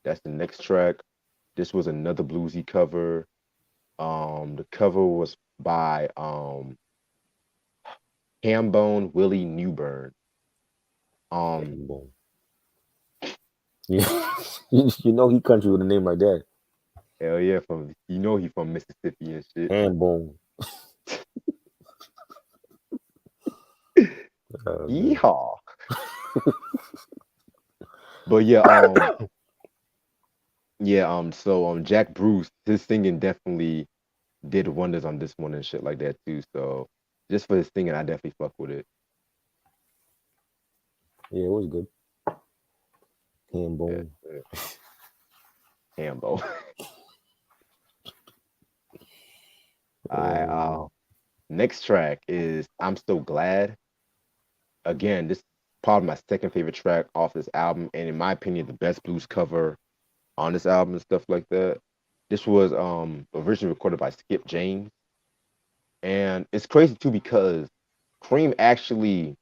That's the next track. This was another bluesy cover. The cover was by Hambone Willie Newburn. Yeah, you know he country with a name like that. Hell yeah, he from Mississippi and shit. Hambone. Yeehaw. But yeah, so Jack Bruce, his singing definitely did wonders on this one and shit like that too. So just for his singing, I definitely fuck with it. Yeah, it was good. Hambone. Yeah. Hambo. Alright, next track is I'm So Glad. Again, this is probably my second favorite track off this album, and in my opinion, the best blues cover on this album and stuff like that. This was originally recorded by Skip James. And it's crazy too because Cream actually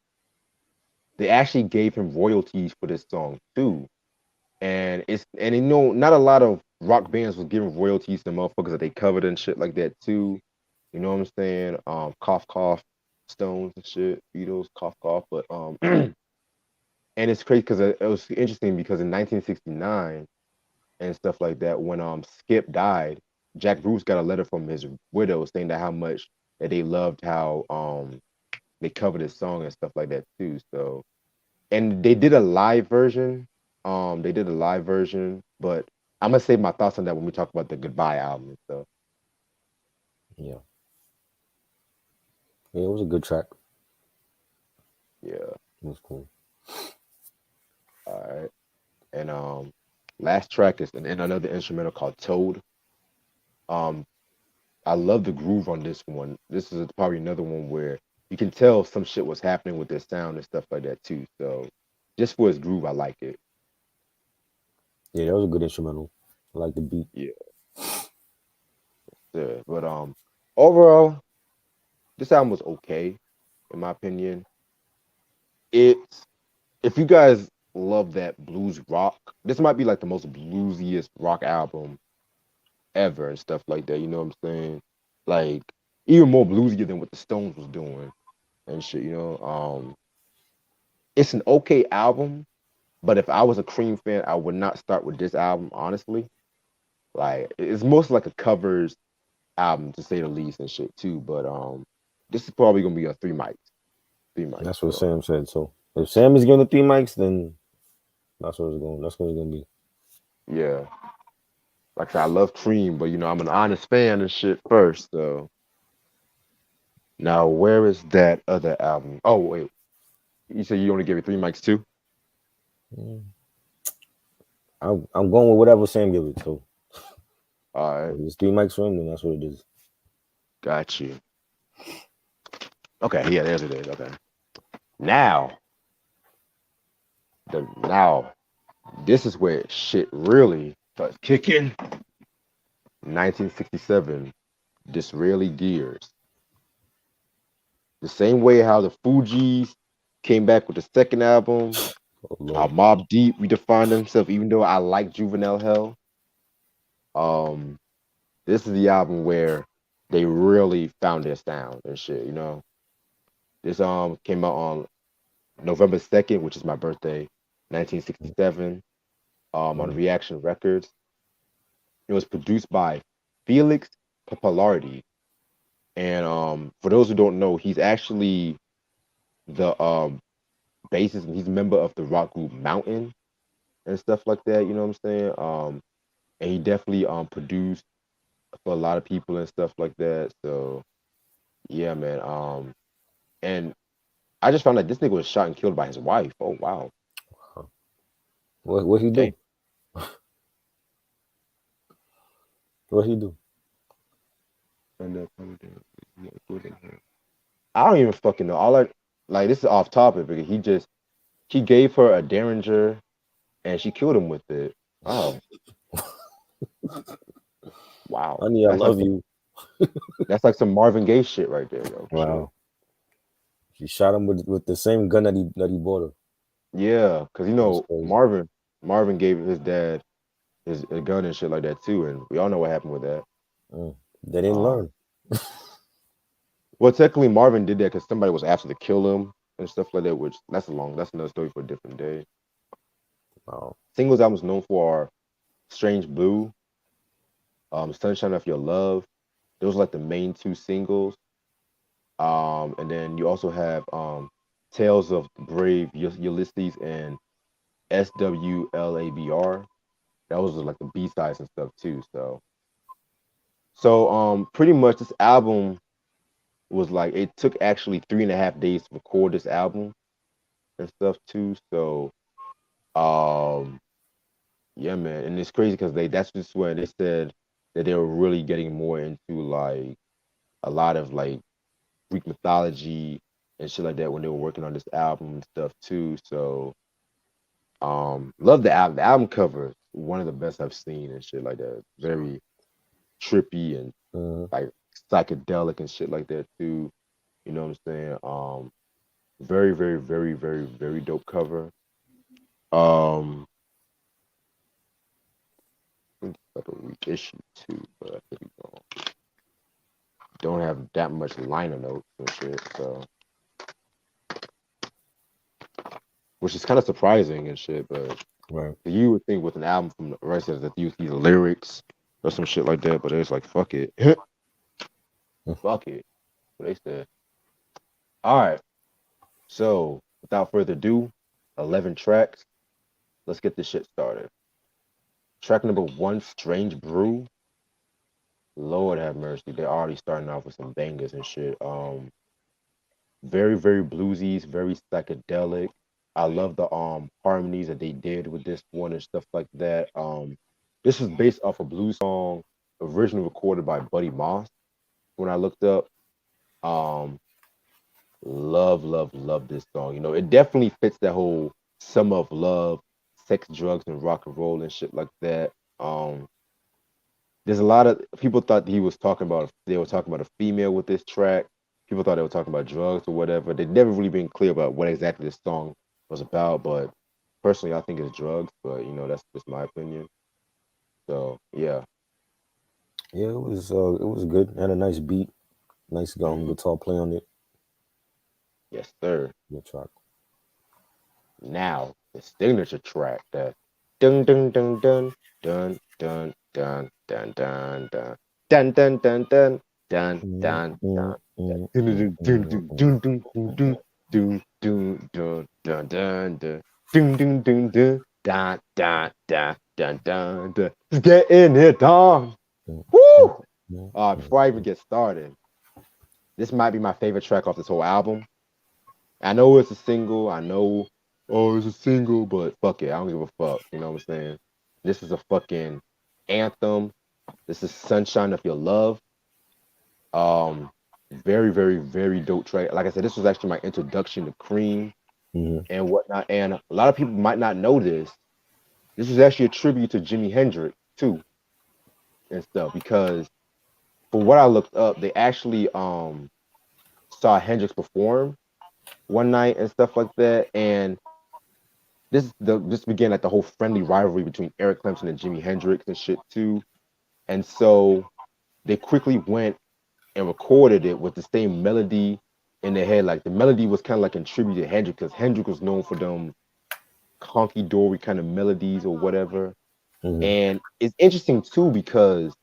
gave him royalties for this song too. and not a lot of rock bands was giving royalties to motherfuckers that they covered and shit like that too. You know what I'm saying? Cough cough, Stones and shit, Beatles, cough cough. But and it's crazy because it was interesting because in 1969 and stuff like that, when Skip died, Jack Bruce got a letter from his widow saying that how much that they loved how they covered his song and stuff like that too. So and they did a live version. They did a live version, but I'm gonna save my thoughts on that when we talk about the Goodbye album and stuff. Yeah. Yeah, it was a good track. Yeah. It was cool. All right. And last track is in another instrumental called Toad. Um, I love the groove on this one. This is probably another one where you can tell some shit was happening with their sound and stuff like that too. So just for its groove, I like it. Yeah, that was a good instrumental. I like the beat. Yeah. Yeah. But overall, this album was okay, in my opinion. It's if you guys love that blues rock, this might be like the most bluesiest rock album ever and stuff like that. You know what I'm saying? Like even more bluesier than what the Stones was doing and shit. You know, it's an okay album, but if I was a Cream fan, I would not start with this album. Honestly, like it's mostly like a covers album to say the least and shit too. But this is probably gonna be a three mics. Three mics. That's what So, Sam said. So if Sam is giving the 3 mics, then that's what it's going. That's what it's gonna be. yeah. Like I said, I love Cream, but you know, I'm an honest fan and shit first. So now, where is that other album? Oh wait, you said you only gave it three mics too? Mm. I'm going with whatever Sam gives it. So All right, if it's 3 mics for him, then that's what it is. got you. Okay, yeah, there's it is. Okay, now now this is where shit really starts kicking. 1967, Disraeli Gears. The same way how the Fugees came back with the second album, Oh how Lord. Mobb Deep redefined themselves, even though I like Juvenile Hell. Um, this is the album where they really found their sound and shit, you know. This came out on November 2nd, which is my birthday, 1967, on Mm. Reaction Records. It was produced by Felix Pappalardi. And for those who don't know, he's actually the bassist and he's a member of the rock group Mountain and stuff like that, you know what I'm saying? And he definitely produced for a lot of people and stuff like that. So yeah, man. And I just found out this nigga was shot and killed by his wife. Oh wow. What he Dang. do? What he do? I don't even fucking know. All I like this is off topic because he gave her a derringer and she killed him with it. Oh wow. Honey, I love you. That's like some Marvin Gaye shit right there, yo. Wow. She shot him with the same gun that he bought her. Yeah, because you That's know crazy. Marvin gave his dad his a gun and shit like that too, and we all know what happened with that. They didn't learn. Well, technically Marvin did that because somebody was after to kill him and stuff like that, which that's another story for a different day. Wow. Singles albums known for are Strange Blue, Sunshine of Your Love. Those are like the main two singles. And then you also have Tales of Brave Ulysses and SWLABR. That was like the B sides and stuff too. So pretty much this album was like it took actually 3.5 days to record this album and stuff too. So um yeah, man, and it's crazy because that's just when they said that they were really getting more into like a lot of like Greek mythology and shit like that when they were working on this album and stuff too. So love the album. The album cover is one of the best I've seen and shit like that. Very trippy and like psychedelic and shit like that too. You know what I'm saying? Very, very, very, very, very dope cover. Um think it's like a week issue too, but I could be wrong. Don't have that much liner notes and shit, so which is kind of surprising and shit. But Right. you would think with an album from the rest of that you use these lyrics or some shit like that, but it's like fuck it, fuck it. What they said. All right. So without further ado, 11 tracks. Let's get this shit started. Track number 1, Strange Brew. Lord have mercy. They're already starting off with some bangers and shit. Very, very bluesy, very psychedelic. I love the harmonies that they did with this one and stuff like that. This is based off a blues song originally recorded by Buddy Moss. When I looked up, love this song. You know, it definitely fits that whole summer of love, sex, drugs, and rock and roll and shit like that. There's a lot of people thought they were talking about a female with this track. People thought they were talking about drugs or whatever. They've never really been clear about what exactly this song was about. But personally, I think it's drugs. But you know, that's just my opinion. So yeah. Yeah, it was good. Had a nice beat, nice guitar play on it. Yes, sir. Good track. Now the signature track, that dun dun dun dun dun dun dun dun dun dun dun dun dun dun dun dun dun. It's getting it on. Woo! Before I even get started, this might be my favorite track off this whole album. I know it's a single. I know, it's a single, but fuck it. I don't give a fuck. You know what I'm saying? This is a fucking anthem. This is Sunshine of Your Love. Very, very, very dope track. Like I said, this was actually my introduction to Cream and whatnot. And a lot of people might not know this. This was actually a tribute to Jimi Hendrix too, and stuff. Because for what I looked up, they actually saw Hendrix perform one night and stuff like that. And this began like the whole friendly rivalry between Eric Clapton and Jimi Hendrix and shit too. And so they quickly went and recorded it with the same melody in their head. Like the melody was kind of like in tribute to Hendrix, because Hendrix was known for them honky dory kind of melodies or whatever. And it's interesting too because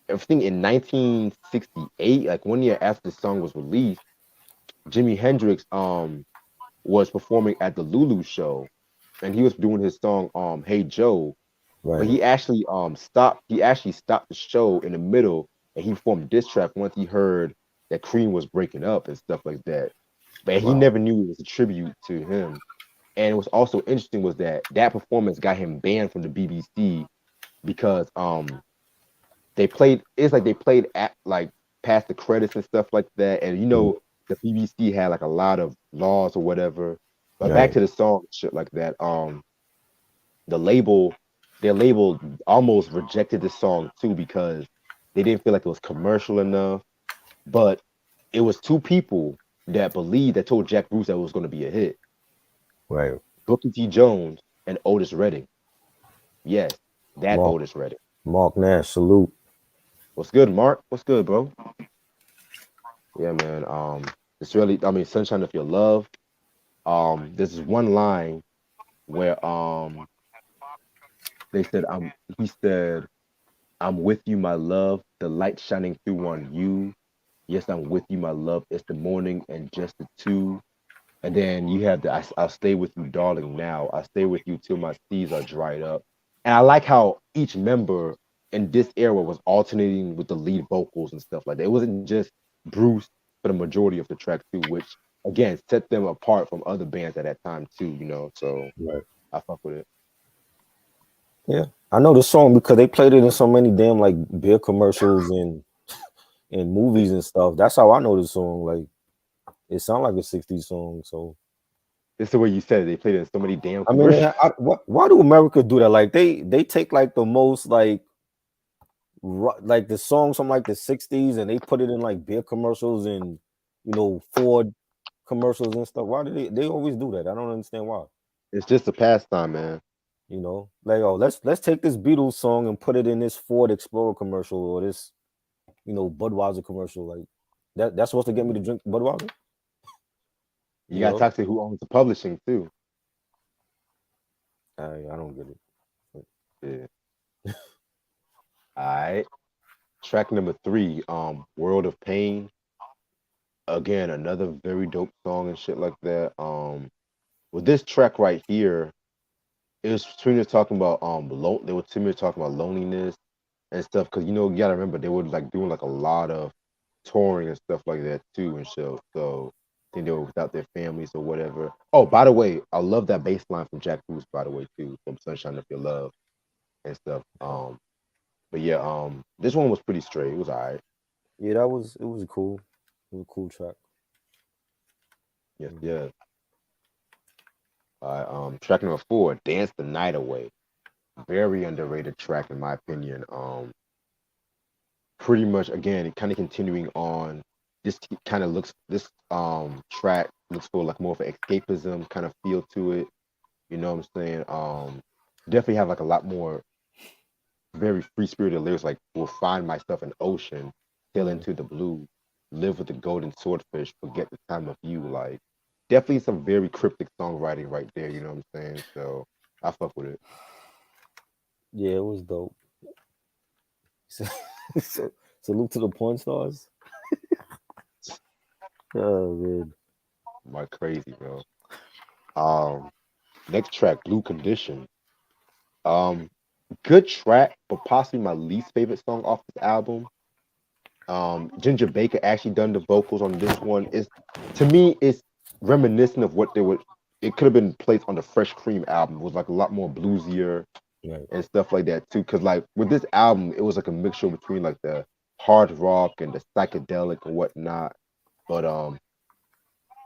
I think in 1968, like 1 year after the song was released, Jimi Hendrix was performing at the Lulu show, and he was doing his song Hey Joe. Right. But he actually stopped the show in the middle, and he formed a diss track once he heard that Cream was breaking up and stuff like that. But he never knew it was a tribute to him. And it was also interesting was that performance got him banned from the BBC because they played at like past the credits and stuff like that. And you know, the BBC had like a lot of laws or whatever. But back to the song, shit like that. Their label almost rejected the song too because they didn't feel like it was commercial enough. But it was two people that told Jack Bruce that it was going to be a hit. Right. Booker T. Jones and Otis Redding. Yes, Otis Redding. Mark Nash, salute. What's good, Mark? What's good, bro? Yeah, man. Disraeli, Sunshine of Your Love. This is one line where he said, I'm with you, my love, the light shining through on you. Yes, I'm with you, my love. It's the morning and just the two. And then you have I'll stay with you, darling, now. I'll stay with you till my seas are dried up. And I like how each member in this era was alternating with the lead vocals and stuff like that. It wasn't just Bruce for the majority of the track too, which again set them apart from other bands at that time too, you know. So I fuck with it. Yeah. I know the song because they played it in so many damn like beer commercials and movies and stuff. That's how I know the song. Like it sounds like a 60s song. So it's the way you said it. They played it in so many damn commercials. Why do America do that? Like they take like the most like the songs from like the 60s and they put it in like beer commercials and Ford commercials and stuff. Why do they always do that? I don't understand why. It's just a pastime, man. You know, like, oh, let's take this Beatles song and put it in this Ford Explorer commercial or this, Budweiser commercial. Like that's supposed to get me to drink Budweiser. You got to talk to who owns the publishing too. I don't get it. Yeah. All right. Track number 3, World of Pain. Again, another very dope song and shit like that. With this track right here, it was between talking about they were talking about loneliness and stuff, because you gotta remember they were like doing like a lot of touring and stuff like that too and shit. So I think they were without their families or whatever. Oh, by the way, I love that bass line from Jack Bruce, by the way, too, from Sunshine of Your Love and stuff. But yeah, this one was pretty straight. It was alright. Yeah, it was cool. It was a cool track. Yes, yes. Track number 4, Dance the Night Away. Very underrated track in my opinion. Pretty much again, kind of continuing on. This track looks for like more of an escapism kind of feel to it. You know what I'm saying? Definitely have like a lot more very free spirited lyrics, like will find myself in ocean, sail into the blue, live with the golden swordfish, forget the time of you. Like definitely some very cryptic songwriting right there, you know what I'm saying? So I fuck with it. Yeah, it was dope. Salute to the porn stars. Oh man. My crazy, bro. Next track, Blue Condition. Good track, but possibly my least favorite song off this album. Ginger Baker actually done the vocals on this one. To me, it's reminiscent of what they would. It could have been placed on the Fresh Cream album. It was like a lot more bluesier and stuff like that too. Because like with this album, it was like a mixture between like the hard rock and the psychedelic and whatnot. But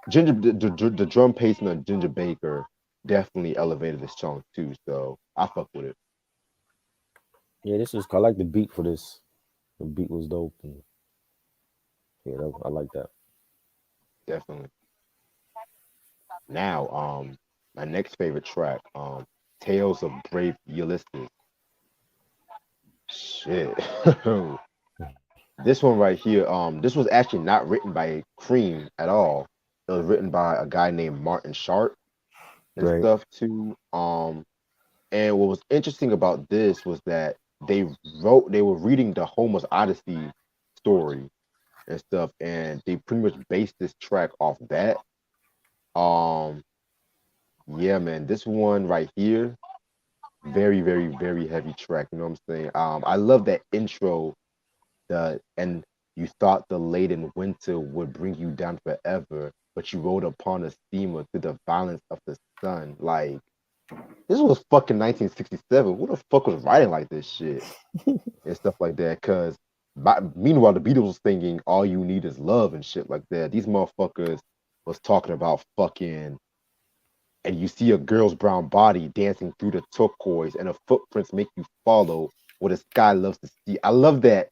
the drum pacing of Ginger Baker definitely elevated this song too. So I fuck with it. Yeah, I like the beat for this. The beat was dope. And yeah, I like that. Definitely. Now, my next favorite track, Tales of Brave Ulysses. Shit. This one right here, this was actually not written by Cream at all. It was written by a guy named Martin Sharp and stuff too. And what was interesting about this was that they were reading the Homer's Odyssey story and stuff, and they pretty much based this track off that. Yeah, man, this one right here, very, very, very heavy track. You know what I'm saying? I love that intro. And you thought the laden winter would bring you down forever, but you rode upon a steamer through the violence of the sun. Like, this was fucking 1967. Who the fuck was writing like this shit and stuff like that? Because meanwhile, the Beatles was singing "All You Need Is Love" and shit like that. These motherfuckers was talking about fucking, and you see a girl's brown body dancing through the turquoise, and her footprints make you follow what the sky loves to see. I love that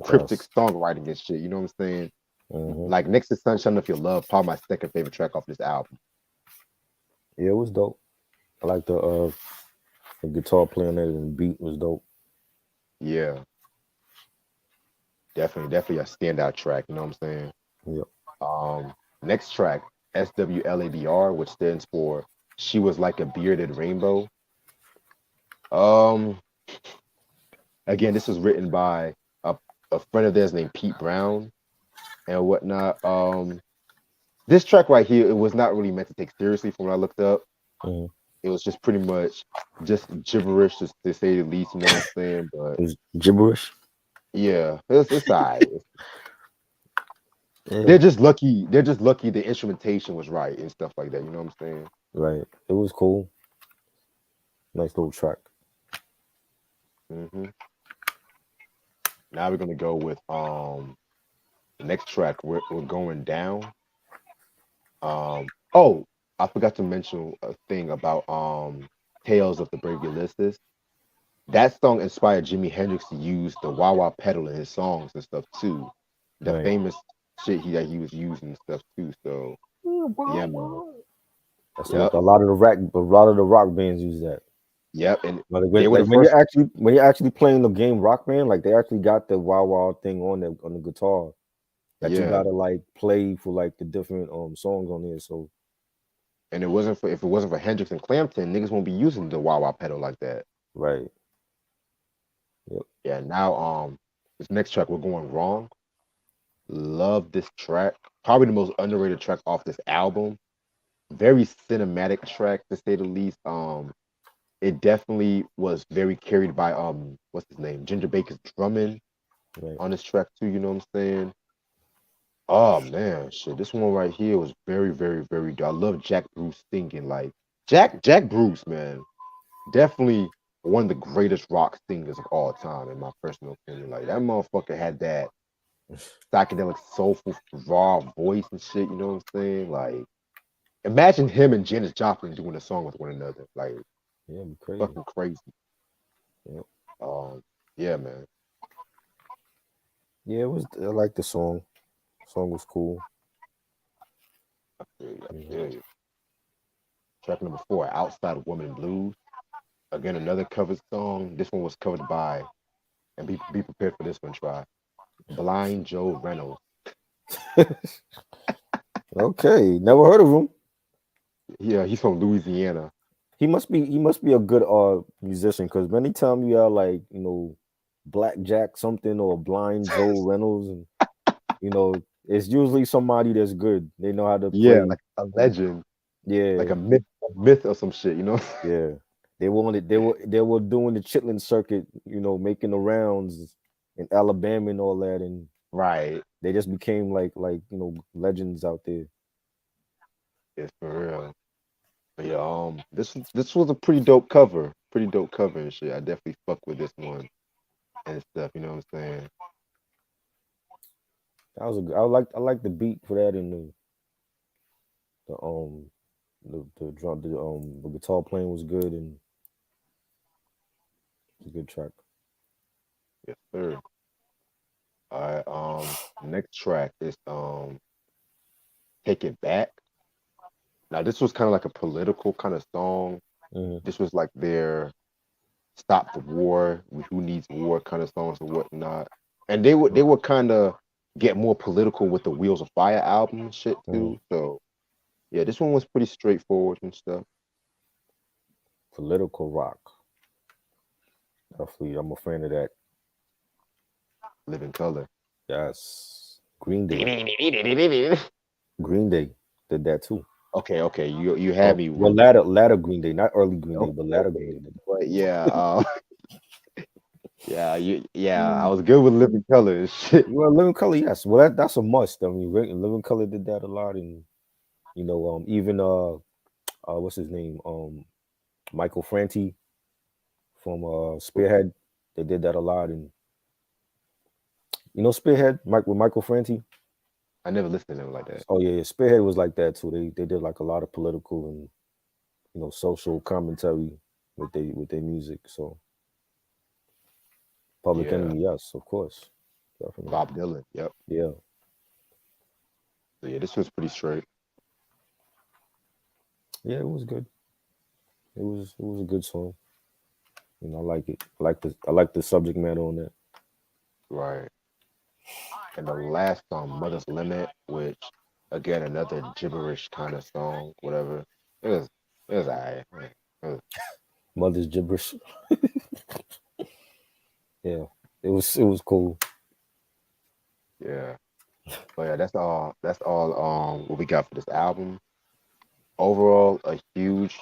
cryptic songwriting and shit. You know what I'm saying? Mm-hmm. Like next to "Sunshine of Your Love," probably my second favorite track off this album. Yeah, it was dope. I like the guitar playing it, and the beat was dope. Yeah, definitely a standout track. You know what I'm saying? Yep. Next track, SWLABR, which stands for "She Was Like a Bearded Rainbow." Again, this was written by a friend of theirs named Pete Brown and whatnot. This track right here, it was not really meant to take seriously from what I looked up. Mm-hmm. It was just pretty much just gibberish to say the least, you know what I'm saying? But it was gibberish. Yeah, it's all right. Yeah. They're just lucky the instrumentation was right and stuff like that, you know what I'm saying? Right. It was cool. Nice little track. Mm-hmm. Now we're gonna go with the next track. We're going down. Oh, I forgot to mention a thing about Tales of the Brave Ulysses. That song inspired Jimi Hendrix to use the wah wah pedal in his songs and stuff too. The famous shit that he was using and stuff too. So yeah, man. That's a lot of the rock bands use that. Yep, and Like they were the when first. you're actually playing the game Rock Band, like they actually got the wow wow thing on the guitar that you Yeah, gotta like play for like the different songs on there. So and if it wasn't for Hendrix and Clampton, niggas won't be using the wah wah pedal like that. right. Yep. Yeah, now this next track we're going wrong. Love this track. Probably the most underrated track off this album. Very cinematic track to say the least. It definitely was very carried by what's his name? Ginger Baker's drumming Right. on this track too, you know what I'm saying? Oh man, shit. This one right here was very, very, very good. I love Jack Bruce singing. Like Jack Bruce, man. Definitely one of the greatest rock singers of all time, in my personal opinion. Like that motherfucker had that psychedelic, soulful, raw voice and shit. You know what I'm saying? Like, imagine him and Janis Joplin doing a song with one another. Like, Yeah, it'd be crazy. fucking crazy. Yep. Yeah, man. Yeah, it was. I like the song. Song was cool. I feel you. Track number 4, "Outside Woman Blues." Again, another covered song. This one was covered by, and be prepared for this one. Try Blind Joe Reynolds. Okay, never heard of him. Yeah, he's from Louisiana. He must be a good musician because anytime you are like Black Jack something or Blind Joe Reynolds, and it's usually somebody that's good. They know how to play. Yeah, like a legend. Yeah, Like a myth or some shit. You know. yeah. They were doing the chitlin circuit, making the rounds in Alabama and all that, and Right. they just became like legends out there. It's for real. But yeah, this was a pretty dope cover. Pretty dope cover and shit. I definitely fuck with this one and stuff, you know what I'm saying? That was I like the beat for that, and the drum the guitar playing was good, and it's a good track. Yes, sir. All right, next track is Take It Back. Now this was kind of like a political kind of song. Mhm. This was like their stop the war, who needs war kind of songs and whatnot. And they would kind of get more political with the Wheels of Fire album and shit too. So yeah, this one was pretty straightforward and stuff. Political rock. Definitely, I'm a fan of that. Living Color. Yes. Green Day. Green Day did that too. Okay. You had me. Well, latter Green Day, not early Green Day, but latter Green Day. But yeah, I was good with Living Color and shit. Well, Living Color, yes. Well, that's a must. I mean, Living Color did that a lot, and even what's his name? Michael Franti from Spearhead. They did that a lot, and Spearhead, with Michael Franti. I never listened to them like that. Oh yeah, Spearhead was like that too. They did like a lot of political and social commentary with their music. So Public Enemy, yes, of course, definitely. Bob Dylan, yep. Yeah. So yeah, this was pretty straight. Yeah, it was good. It was a good song. I like it. I like the subject matter on that. Right. And the last song, Mother's Limit, which again another gibberish kind of song, whatever. It was alright. Mother's gibberish. Yeah, it was cool. Yeah. But yeah, that's all what we got for this album. Overall, a huge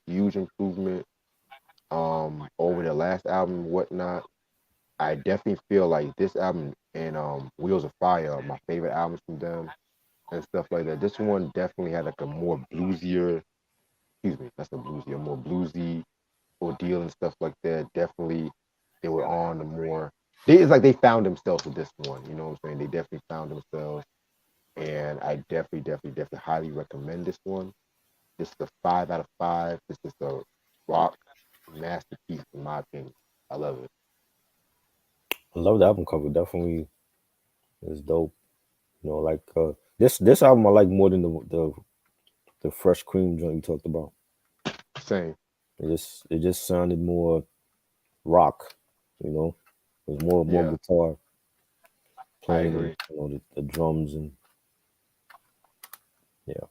improvement over the last album and whatnot. I definitely feel like this album and Wheels of Fire are my favorite albums from them and stuff like that. This one definitely had like a more bluesier, a more bluesy ordeal and stuff like that. Definitely they were on the more it's like they found themselves with this one, you know what I'm saying? They definitely found themselves, and I definitely highly recommend this one. This is a 5 out of 5. This is a rock masterpiece in my opinion. I love it. I love the album cover. Definitely, it's dope. Like this album I like more than the Fresh Cream joint you talked about. Same. It just sounded more rock, you know. It was more Yeah, guitar I playing, agree. you know, the drums and yeah.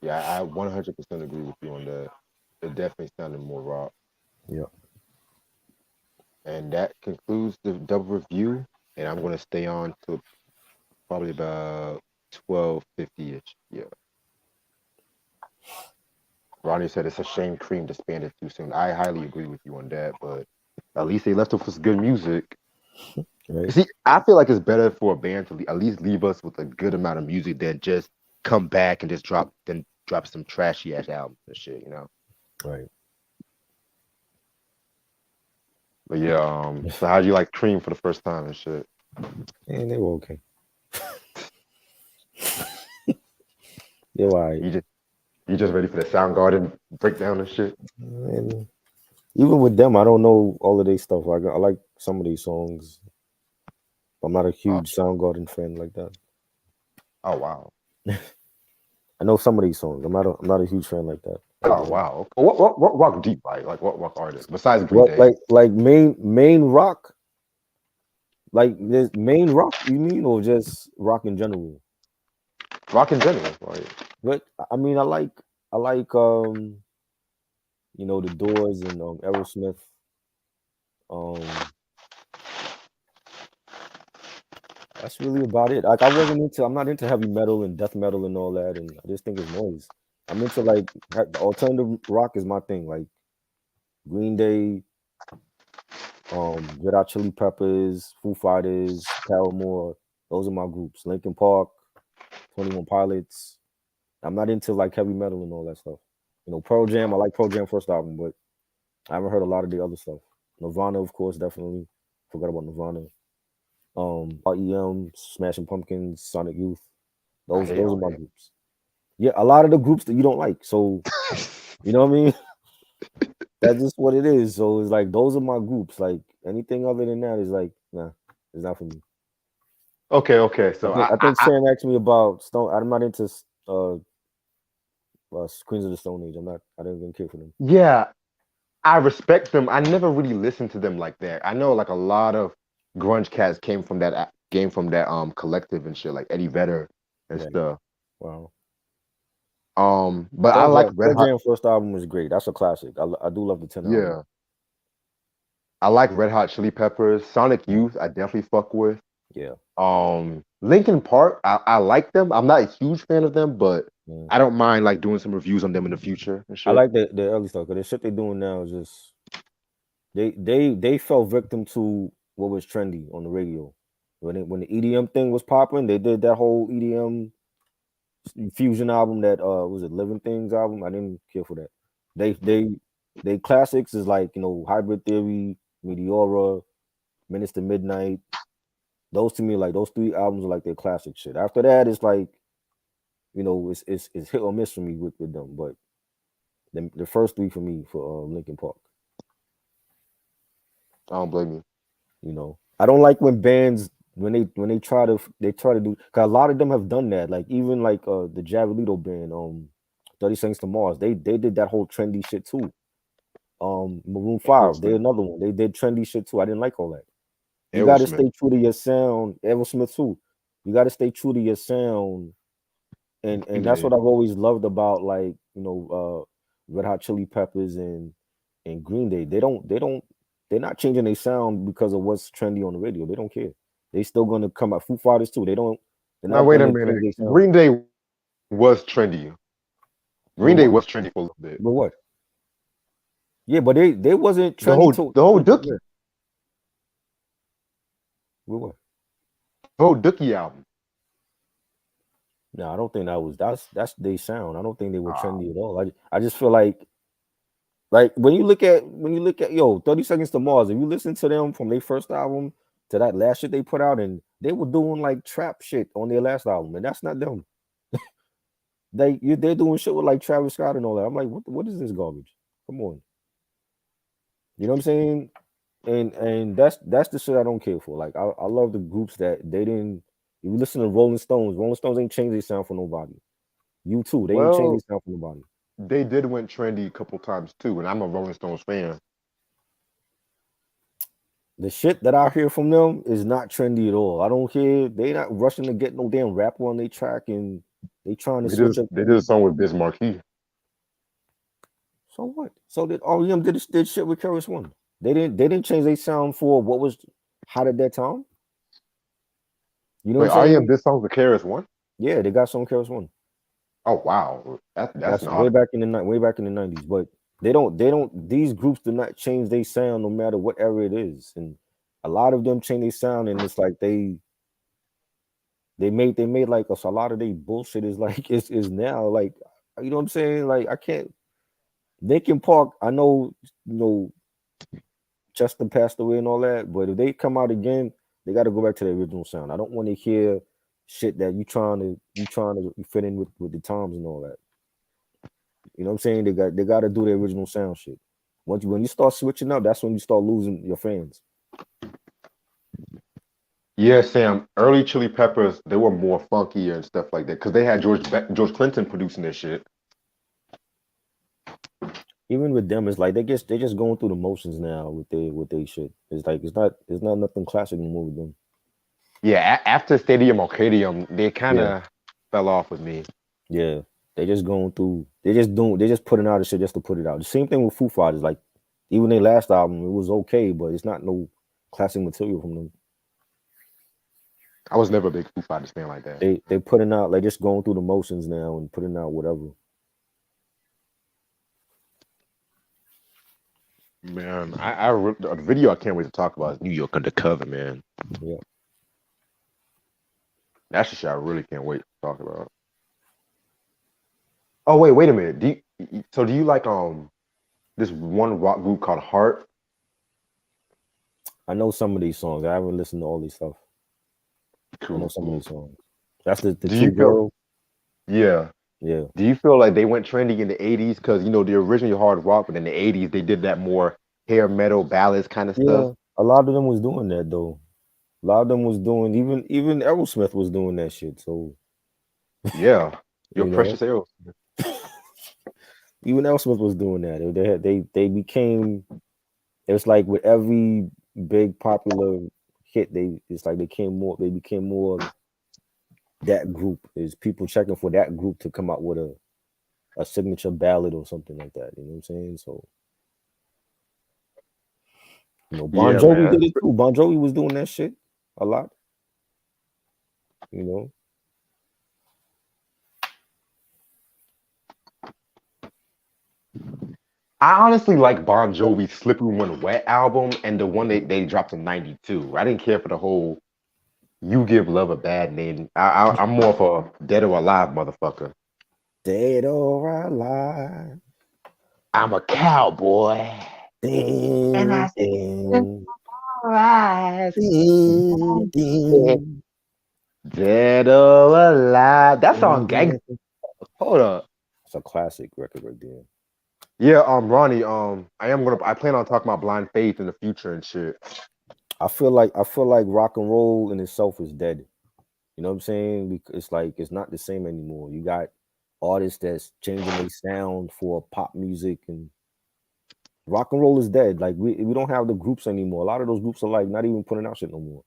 Yeah, I 100% agree with you on that. It definitely sounded more rock. Yeah. And that concludes the double review. And I'm gonna stay on to probably about 12:50-ish. Yeah. Ronnie said it's a shame Cream disbanded too soon. I highly agree with you on that, but at least they left us with good music. Right. See, I feel like it's better for a band to at least leave us with a good amount of music than just come back and just drop some trashy ass albums and shit, you know. Right. But yeah, so how do you like Cream for the first time and shit? And they were okay. They were all right. You just ready for the Soundgarden breakdown and shit? And even with them, I don't know all of their stuff. I like some of these songs. I'm not a huge Soundgarden fan like that. Oh wow. I know some of these songs. I'm not a huge fan like that. Oh wow. What rock deep like? What rock artists besides Green What Day? like main rock? Like this main rock, you mean, or just rock in general? Rock in general, like But I mean, I like you know, the Doors and Aerosmith. That's really about it. Like I'm not into heavy metal and death metal and all that, and I just think it's noise. I'm into like the alternative rock is my thing, like Green Day, Red Hot Chili Peppers, Foo Fighters, Paramore. Those are my groups. Linkin Park, 21 Pilots. I'm not into like heavy metal and all that stuff. You know, Pearl Jam. I like Pearl Jam first album, but I haven't heard a lot of the other stuff. Nirvana, of course, definitely. Forgot about Nirvana. REM, Smashing Pumpkins, Sonic Youth. I Those hate are all my that. groups. Yeah, a lot of the groups that you don't like. So you know what I mean? That's just what it is. So it's like those are my groups. Like anything other than that is like, nah, it's not for me. Okay. I So think I think Sam asked me about Stone. I'm not into Queens of the Stone Age. I don't even care for them. yeah, I respect them. I never really listened to them like that. I know like a lot of grunge cats came from that collective and shit, like Eddie Vedder and Right. stuff. Wow. But I like Red Pearl Hot. Jam first album was great. That's a classic. I do love the 10 album. Yeah, I like Red Hot Chili Peppers, Sonic Mm. Youth. I definitely fuck with. Yeah. Linkin Park. I like them. I'm not a huge fan of them, but Mm. I don't mind like doing some reviews on them in the future and I shit. like the early stuff because the shit they're doing now is just they fell victim to what was trendy on the radio. When the EDM thing was popping, they did that whole EDM fusion album that was it Living Things album. I didn't care for that. They classics is like, you know, Hybrid Theory, Meteora, Minutes to Midnight. Those to me, like those three albums are like their classic shit. After that, it's like, you know, it's hit or miss for me with them. But the first three for me for Linkin Park. I don't blame you. You know, I don't like when bands when they try to do, because a lot of them have done that. Like even like the Javelito band, 30 Seconds to Mars, they did that whole trendy shit too. Maroon 5, they Aerosmith. another one. They did trendy shit too. I didn't like all that. You got to Aerosmith. stay true to your sound. Aerosmith too. You got to stay true to your sound, and Green that's Day. what I've always loved about, like, you know, Red Hot Chili Peppers and Green Day. They're not changing their sound because of what's trendy on the radio. They don't care. They still gonna come out. Foo Fighters too. They're Now not wait a gonna change minute. their sound. Green Day was trendy. But Green Day what? was trendy for a little bit. But what? Yeah, but they wasn't The trendy whole to the whole with Dookie what? album. No, I don't think that's their sound. I don't think they were Ah, trendy at all. I just feel like when you look at 30 Seconds to Mars, if you listen to them from their first album to that last shit they put out, and they were doing like trap shit on their last album, and that's not them. They're doing shit with like Travis Scott and all that. I'm like, what is this garbage? Come on. You know what I'm saying? And that's the shit I don't care for. Like I love the groups that they didn't. If you listen to Rolling Stones ain't changed their sound for nobody. U2, they ain't changed well, their sound for nobody. they did went trendy a couple times too, and I'm a Rolling Stones fan. The shit that I hear from them is not trendy at all. I don't hear they not rushing to get no damn rapper on their track, and they trying to switch up. They did a song with Biz Markie. So what? So did REM did shit with Keras One. They didn't change their sound for what was hot at that time. You know Wait, what I'm saying? did songs with Keras One? Yeah, they got some Keras One. Oh wow, that's way back in the 90s. But they don't. These groups do not change their sound no matter what era it is, and a lot of them change their sound, and it's like they made like a lot of their bullshit is like is now like, you know what I'm saying? Like I can't. Linkin Park, I know, Chester passed away and all that, but if they come out again, they got to go back to the original sound. I don't want to hear shit that you trying to fit in with the times and all that. You know what I'm saying? They got to do the original sound shit. When you start switching up, that's when you start losing your fans. Yeah, Sam. Early Chili Peppers, they were more funky and stuff like that because they had George Clinton producing their shit. Even with them, it's like they just going through the motions now with their shit. It's like it's not nothing classic anymore with them. Yeah, after Stadium Arcadium, they kind of fell off with me. Yeah, they just going through. They just putting out the shit just to put it out. The same thing with Foo Fighters. Like even their last album, it was okay, but it's not no classic material from them. I was never a big Foo Fighters fan like that. They putting out like just going through the motions now and putting out whatever. Man, the video I can't wait to talk about is New York Undercover, man. Yeah. That's the shit I really can't wait to talk about. Oh wait a minute. Do you like this one rock group called Heart? I know some of these songs. I haven't listened to all these stuff. Cool. I know some of these songs. That's the Do two you girls. Yeah. Yeah. Do you feel like they went trendy in the 80s? Because the original hard rock, but in the 80s they did that more hair metal ballads kind of stuff. A lot of them was doing that though. A lot of them was doing even Aerosmith was doing that shit. So yeah, your precious Aerosmith. Even Aerosmith was doing that. They became. It was like with every big popular hit, they became more that group. Is people checking for that group to come out with a signature ballad or something like that. You know what I'm saying? So Bon Jovi did it too. Bon Jovi was doing that shit a lot. I honestly like Bon Jovi's Slippery When Wet album and the one they dropped in '92. I didn't care for the whole "You Give Love a Bad Name." I'm more of a Dead or Alive motherfucker. Dead or alive. I'm a cowboy. Ding, and I ding, ding, ding. Dead or alive. That's on Gang. Hold up. It's a classic record right there. Yeah, Ronnie, I plan on talking about Blind Faith in the future and shit. I feel like rock and roll in itself is dead. You know what I'm saying? It's like it's not the same anymore. You got artists that's changing their sound for pop music, and rock and roll is dead. Like we don't have the groups anymore. A lot of those groups are like not even putting out shit no more.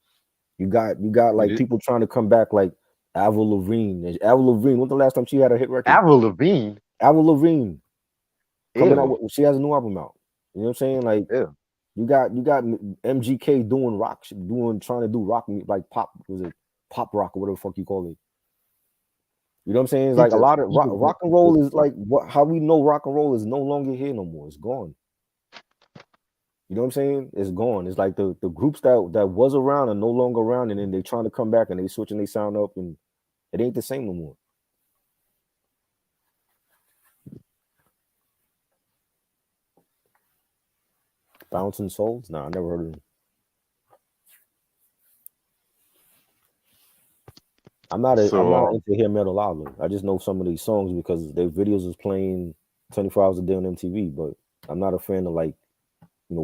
You got like people trying to come back like Avril Lavigne. When's the last time she had a hit record? Avril Lavigne. Coming out she has a new album out. You know what I'm saying? Like you got MGK doing rock, trying to do rock like pop, was it pop rock or whatever the fuck you call it? You know what I'm saying? It's like a lot of rock and roll is like how we know rock and roll is no longer here no more. It's gone. You know what I'm saying? It's gone. It's like the groups that was around are no longer around, and then they trying to come back and they switching their sound up, and it ain't the same no more. Bouncing Souls? Nah, I never heard of them. I'm not into hair metal either. I just know some of these songs because their videos is playing 24 hours a day on MTV, but I'm not a fan of like,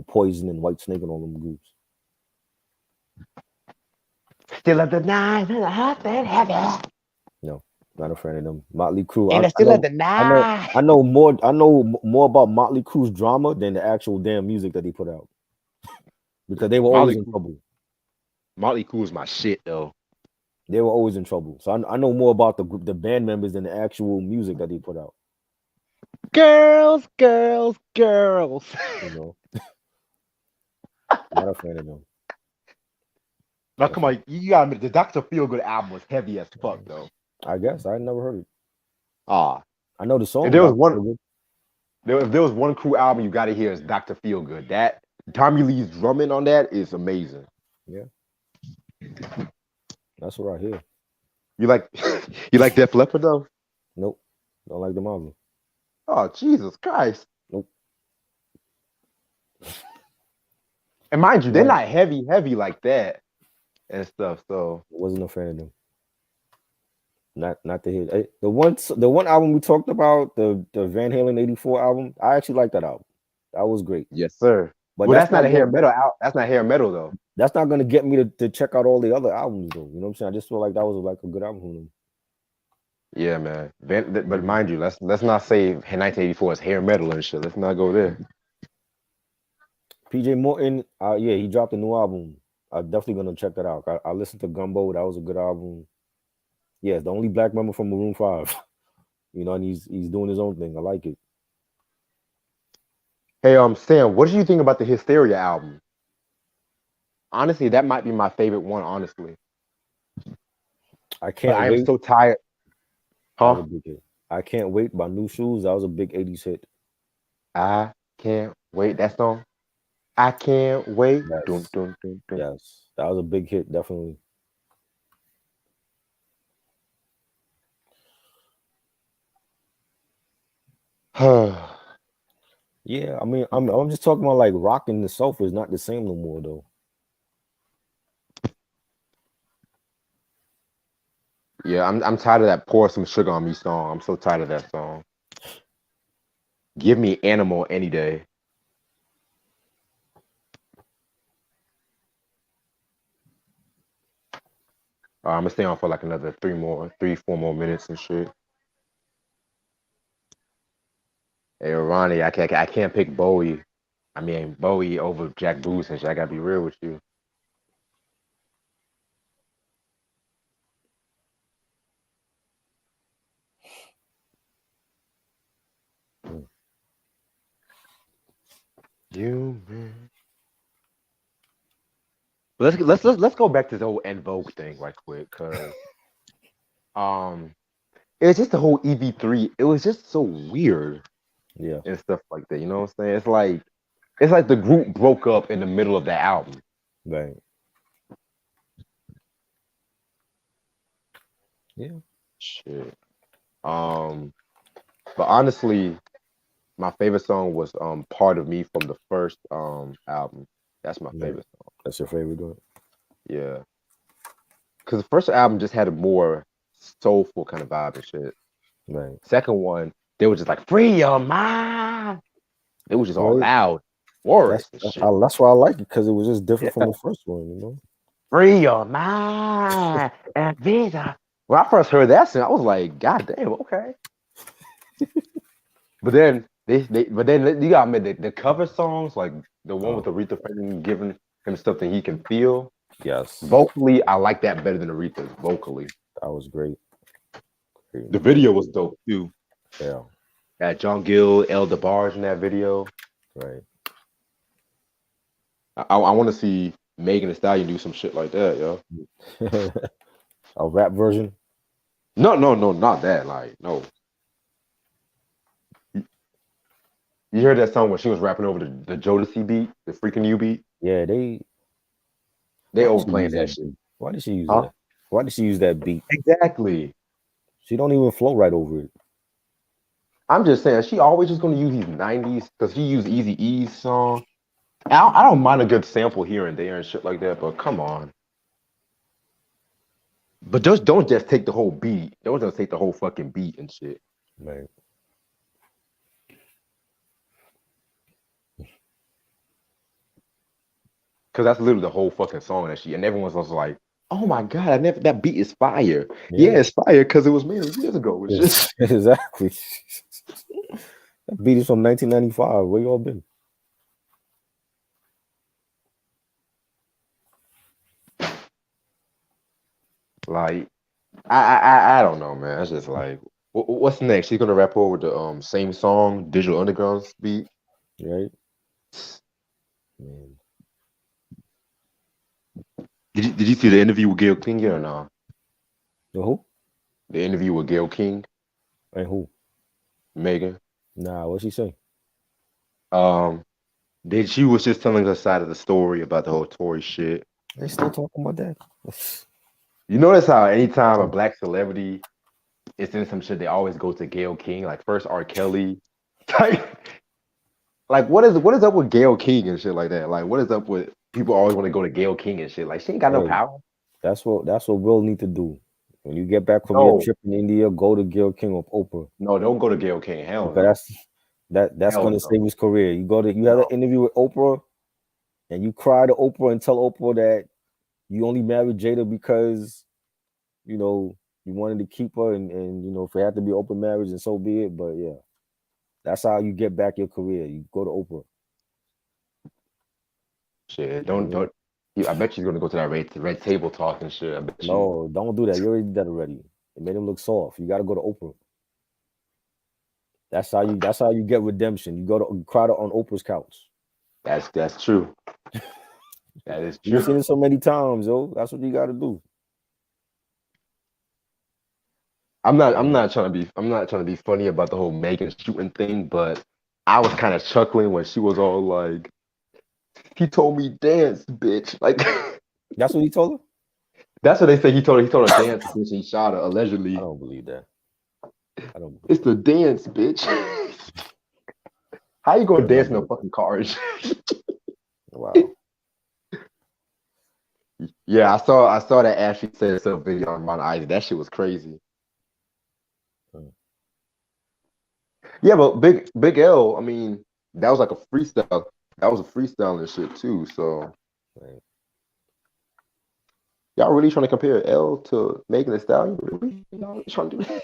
Poison and White Snake and all them groups. Still of the night and the hot and heavy. No. Not a fan of them. Motley Crue. And I, it's I still at know. the night. I know more. I know more about Motley Crue's drama than the actual damn music that they put out. Because they were always in trouble. Motley Crue is my shit though. They were always in trouble. So I know more about the group, the band members than the actual music that they put out. Girls, girls, girls. You know. Not a fan of them. Now come on, you gotta admit the Dr. Feelgood album was heavy as fuck though. I guess I never heard it. Ah, I know the song. if there was Dr. one, Feelgood. if there was one Crew album you gotta hear is Dr. Feelgood. That Tommy Lee's drumming on that is amazing. Yeah. That's what I hear. You like you like Def Leppard though? Nope. Don't like them album. Oh Jesus Christ! Nope. And mind you, they're Right. not heavy like that and stuff. So Wasn't a fan of them. Not to hear. The one album we talked about, the Van Halen '84 album, I actually like that album. That was great. yes, sir. But Well, that's not a hair gonna- metal out. That's not hair metal though. That's not gonna get me to check out all the other albums though. You know what I'm saying? I just feel like that was like a good album from them. Yeah, man. But mind you, let's not say 1984 is hair metal and shit. Let's not go there. PJ Morton, yeah, he dropped a new album. I'm definitely gonna check that out. I listened to Gumbo. That was a good album. Yeah, the only black member from Maroon 5. You know, and he's doing his own thing. I like it. Hey, Sam, what do you think about the Hysteria album? Honestly, that might be my favorite one. Honestly, I can't I wait. am so tired. That was Huh? a big hit. I Can't Wait by New Shoes. That was a big 80s hit. I can't wait. That song. I can't wait. Yes. Dun, dun, dun, dun. Yes, that was a big hit, definitely. Yeah, I mean, I'm just talking about like rocking the sofa is not the same no more though. Yeah, I'm tired of that Pour Some Sugar on Me song. I'm so tired of that song. Give me Animal any day. I'm gonna stay on for like another 4 more minutes and shit. Hey, Ronnie, I can't pick Bowie. I mean Bowie over Jack Bruce and shit. I gotta be real with you. You man. Let's go back to the whole En Vogue thing right quick, cause it's just the whole EV3. It was just so weird Yeah, and stuff like that. You know what I'm saying? It's like the group broke up in the middle of the album. right. Yeah, Shit. But honestly, my favorite song was Part of Me from the first album. That's my Yeah. favorite song. that's your favorite one. Yeah. Cause the first album just had a more soulful kind of vibe and shit. Right. Second one, they were just like free your mind. It was just all Right. loud. Words and shit. That's why I like it because it was just different from the first one. You know. Free your mind and visa. When I first heard that song, I was like, God damn, okay. But then you gotta admit the cover songs, like the one with Aretha Franklin giving him something he can feel. Yes. Vocally, I like that better than Aretha's vocally. That was great. The video was dope too. Yeah. Got John Gill, El DeBarge in that video. Right. I want to see Megan Thee Stallion do some shit like that, yo. A rap version. No, not that. Like, no. You heard that song when she was rapping over the Jodeci beat, the Freaking You beat? Yeah, they overplaying that shit. Why did she use Huh? that? Why did she use that beat? Exactly. She don't even flow right over it. I'm just saying, she always just gonna use these 90s because she used Easy E's song. I don't mind a good sample here and there and shit like that, but come on. But just don't just take the whole beat. Don't just take the whole fucking beat and shit. Right. Because that's literally the whole fucking song that and everyone's also like, Oh my god, I never that beat is fire. Yeah. Yeah, it's fire because it was made years ago. It's just Exactly. That beat is from 1995. Where y'all been? like I don't know, man. It's just like what's next? She's gonna rap over the same song, Digital Underground beat. Right? Man. Did you see the interview with Gayle King yet or no? The who? The interview with Gayle King, And who? Megan. Nah, what she say? She was just telling her side of the story about the whole Tory shit. They still talking about that? You notice how anytime a black celebrity is in some shit, they always go to Gayle King. Like first R. Kelly. Like what is up with Gayle King and shit like that? Like what is up with people always want to go to Gayle King and shit? Like she ain't got no Hey, power. That's what Will need to do. When you get back from No. your trip in India, go to Gayle King or Oprah. No, don't go to Gayle King. Hell no. Because that's Hell gonna no. save his career. You have an interview with Oprah, and you cry to Oprah and tell Oprah that you only married Jada because you wanted to keep her, and if it had to be open marriage, and so be it. But yeah, that's how you get back your career. You go to Oprah. Shit, don't. I bet she's gonna go to that red table talk and shit. I bet No, don't do that. You already did that already. It made him look soft. You got to go to Oprah. That's how you get redemption. You cry on Oprah's couch. That's true. That is true. You've seen it so many times, yo. That's what you got to do. I'm not trying to be funny about the whole Megan shooting thing, but I was kind of chuckling when she was all like, "He told me dance, bitch." Like that's what he told her. That's what they say. He told her dance, bitch. He shot her allegedly. I don't believe that. It's the dance, bitch. How you gonna dance in a fucking car? Wow. Yeah, I saw that Ashley said some video on Ron Isaac. That shit was crazy. Yeah, but Big L, I mean, that was like a freestyle. That was a freestyle and shit too. So right. Y'all really trying to compare L to Megan Thee Stallion? Really? Y'all trying to do that?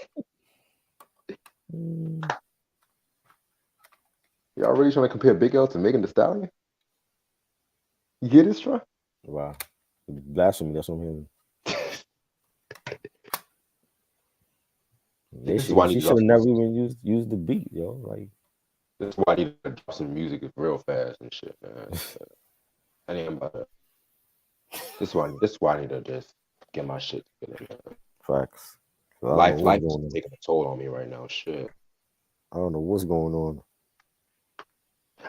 Y'all really trying to compare Big L to Megan Thee Stallion? You get this, Troy? Wow. Blasphemy, that's what I'm hearing. She should have never even used the beat, yo. Like that's why I need to drop some music real fast and shit, man. I ain't about that. This is why I need to just get my shit together, man. Facts. Life is taking a toll on me right now. Shit. I don't know what's going on.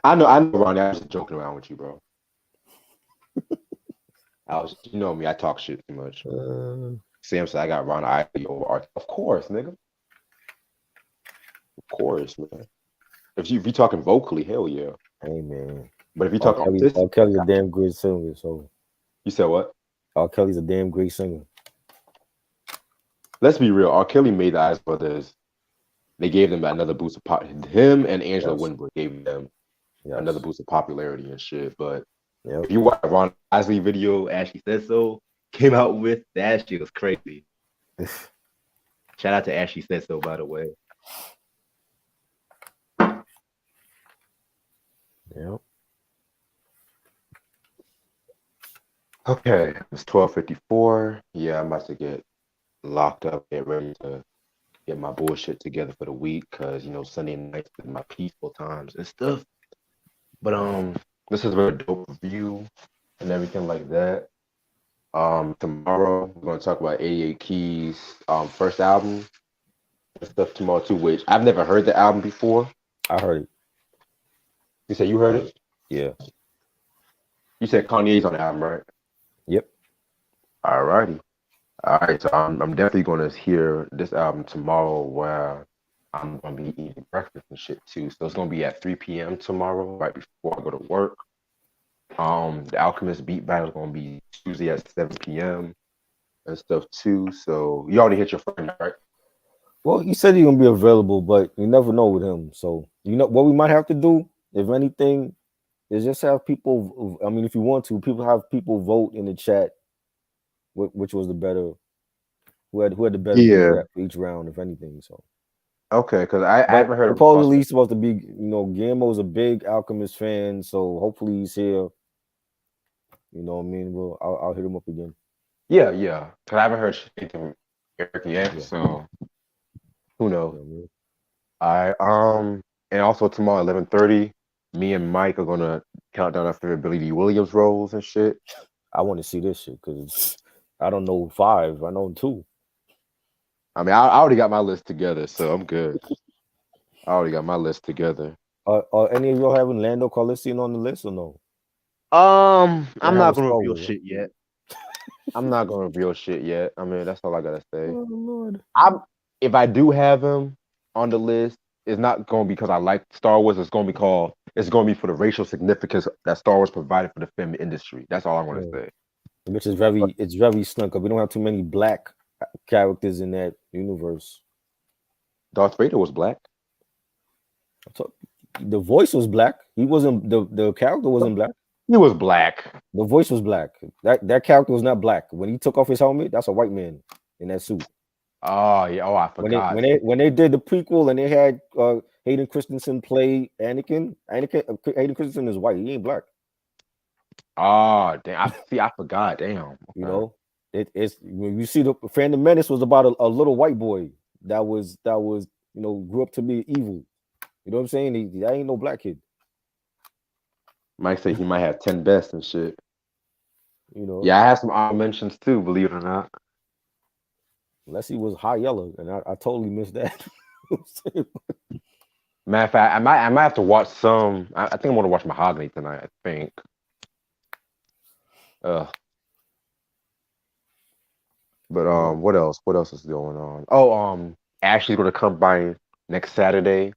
I know, Ronnie. I was just joking around with you, bro. You know me. I talk shit too much. Sam said I got Ron Isley over Art. Of course, nigga. Of course, man. If you talking vocally, hell yeah. Hey, man. But if you talk R. Kelly's a damn great singer. So you said what? R. Kelly's a damn great singer. Let's be real. R. Kelly made the Ice Brothers. They gave them another boost of pop. Him and Angela Winwood gave them another boost of popularity and shit. But if you watch Ron Isley video, Ashley Said So came out with, that shit was crazy. Shout out to Ashley Said So, by the way. Yeah. Okay, it's 12:54. Yeah, I'm about to get locked up, get ready to get my bullshit together for the week, because Sunday nights is my peaceful times and stuff. But this is a very dope review and everything like that. Tomorrow we're gonna talk about 88 Keys' first album and stuff tomorrow too, which I've never heard the album before. I heard it. You said you heard it? Yeah. You said Kanye's on the album, right? Yep. Alrighty. All right, so I'm definitely gonna hear this album tomorrow, where I'm gonna be eating breakfast and shit too. So it's gonna be at 3 p.m. tomorrow, right before I go to work. The Alchemist Beat Battle is gonna be Tuesday at 7 p.m. and stuff too. So you already hit your friend, right? Well, you said he's gonna be available, but you never know with him. So what we might have to do, if anything, is just have people. I mean, if you want to, have people vote in the chat which was the better, who had the better Yeah. for each round, if anything. So Okay, because I but haven't heard of supposedly he's supposed to be, Guillermo's a big Alchemist fan, so hopefully he's here. You know what I mean? Well, I'll hit him up again. Yeah. Because I haven't heard anything from Eric yet, Yeah. so who knows? You know what I mean? All right. And also tomorrow 11:30, me and Mike are gonna count down our favorite Billy D. Williams roles and shit. I want to see this shit because I don't know 5, I know 2. I mean, I already got my list together, so I'm good. I already got my list together. Are any of y'all having Lando Calrissian on the list or no? I'm Or not have a gonna Star reveal Wars, shit yet. I'm not gonna reveal shit yet. I mean, that's all I gotta say. Oh Lord. If I do have him on the list, it's not gonna be because I like Star Wars. It's gonna be for the racial significance that Star Wars provided for the film industry. That's all I want to say. Which is it's very slim because we don't have too many black characters in that universe. Darth Vader was black. The voice was black. He wasn't the character wasn't black. He was black. The voice was black. That character was not black. When he took off his helmet, that's a white man in that suit. Oh yeah. Oh, I forgot. When they did the prequel and they had Hayden Christensen play Anakin. Hayden Christensen is white. He ain't black. Oh damn! I forgot. Damn. Okay. You know, it's when you see the Phantom Menace was about a little white boy that was grew up to be evil. You know what I'm saying? That ain't no black kid. Mike said he might have 10 best and shit. You know. Yeah, I have some honorable mentions too. Believe it or not. Unless he was high yellow, and I totally missed that. Matter of fact, I might have to watch some. I think I'm gonna watch Mahogany tonight. I think. But what else? What else is going on? Oh, Ashley's gonna come by next Saturday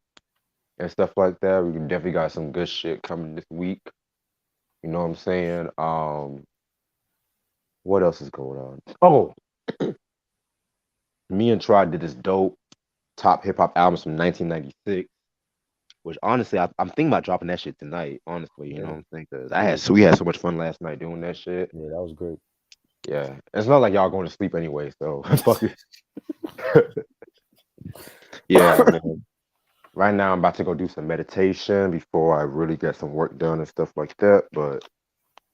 and stuff like that. We definitely got some good shit coming this week. You know what I'm saying? What else is going on? Oh, me and Troy did this dope top hip hop albums from 1996. Which honestly, I'm thinking about dropping that shit tonight. Honestly, you know what I'm saying? Because we had so much fun last night doing that shit. Yeah, that was great. Yeah, it's not like y'all going to sleep anyway, so fuck it. Yeah, man. Right now I'm about to go do some meditation before I really get some work done and stuff like that. But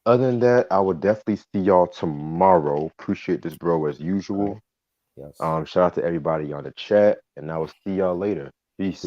other than that, I will definitely see y'all tomorrow. Appreciate this, bro, as usual. Yes. Shout out to everybody on the chat, and I will see y'all later. Peace.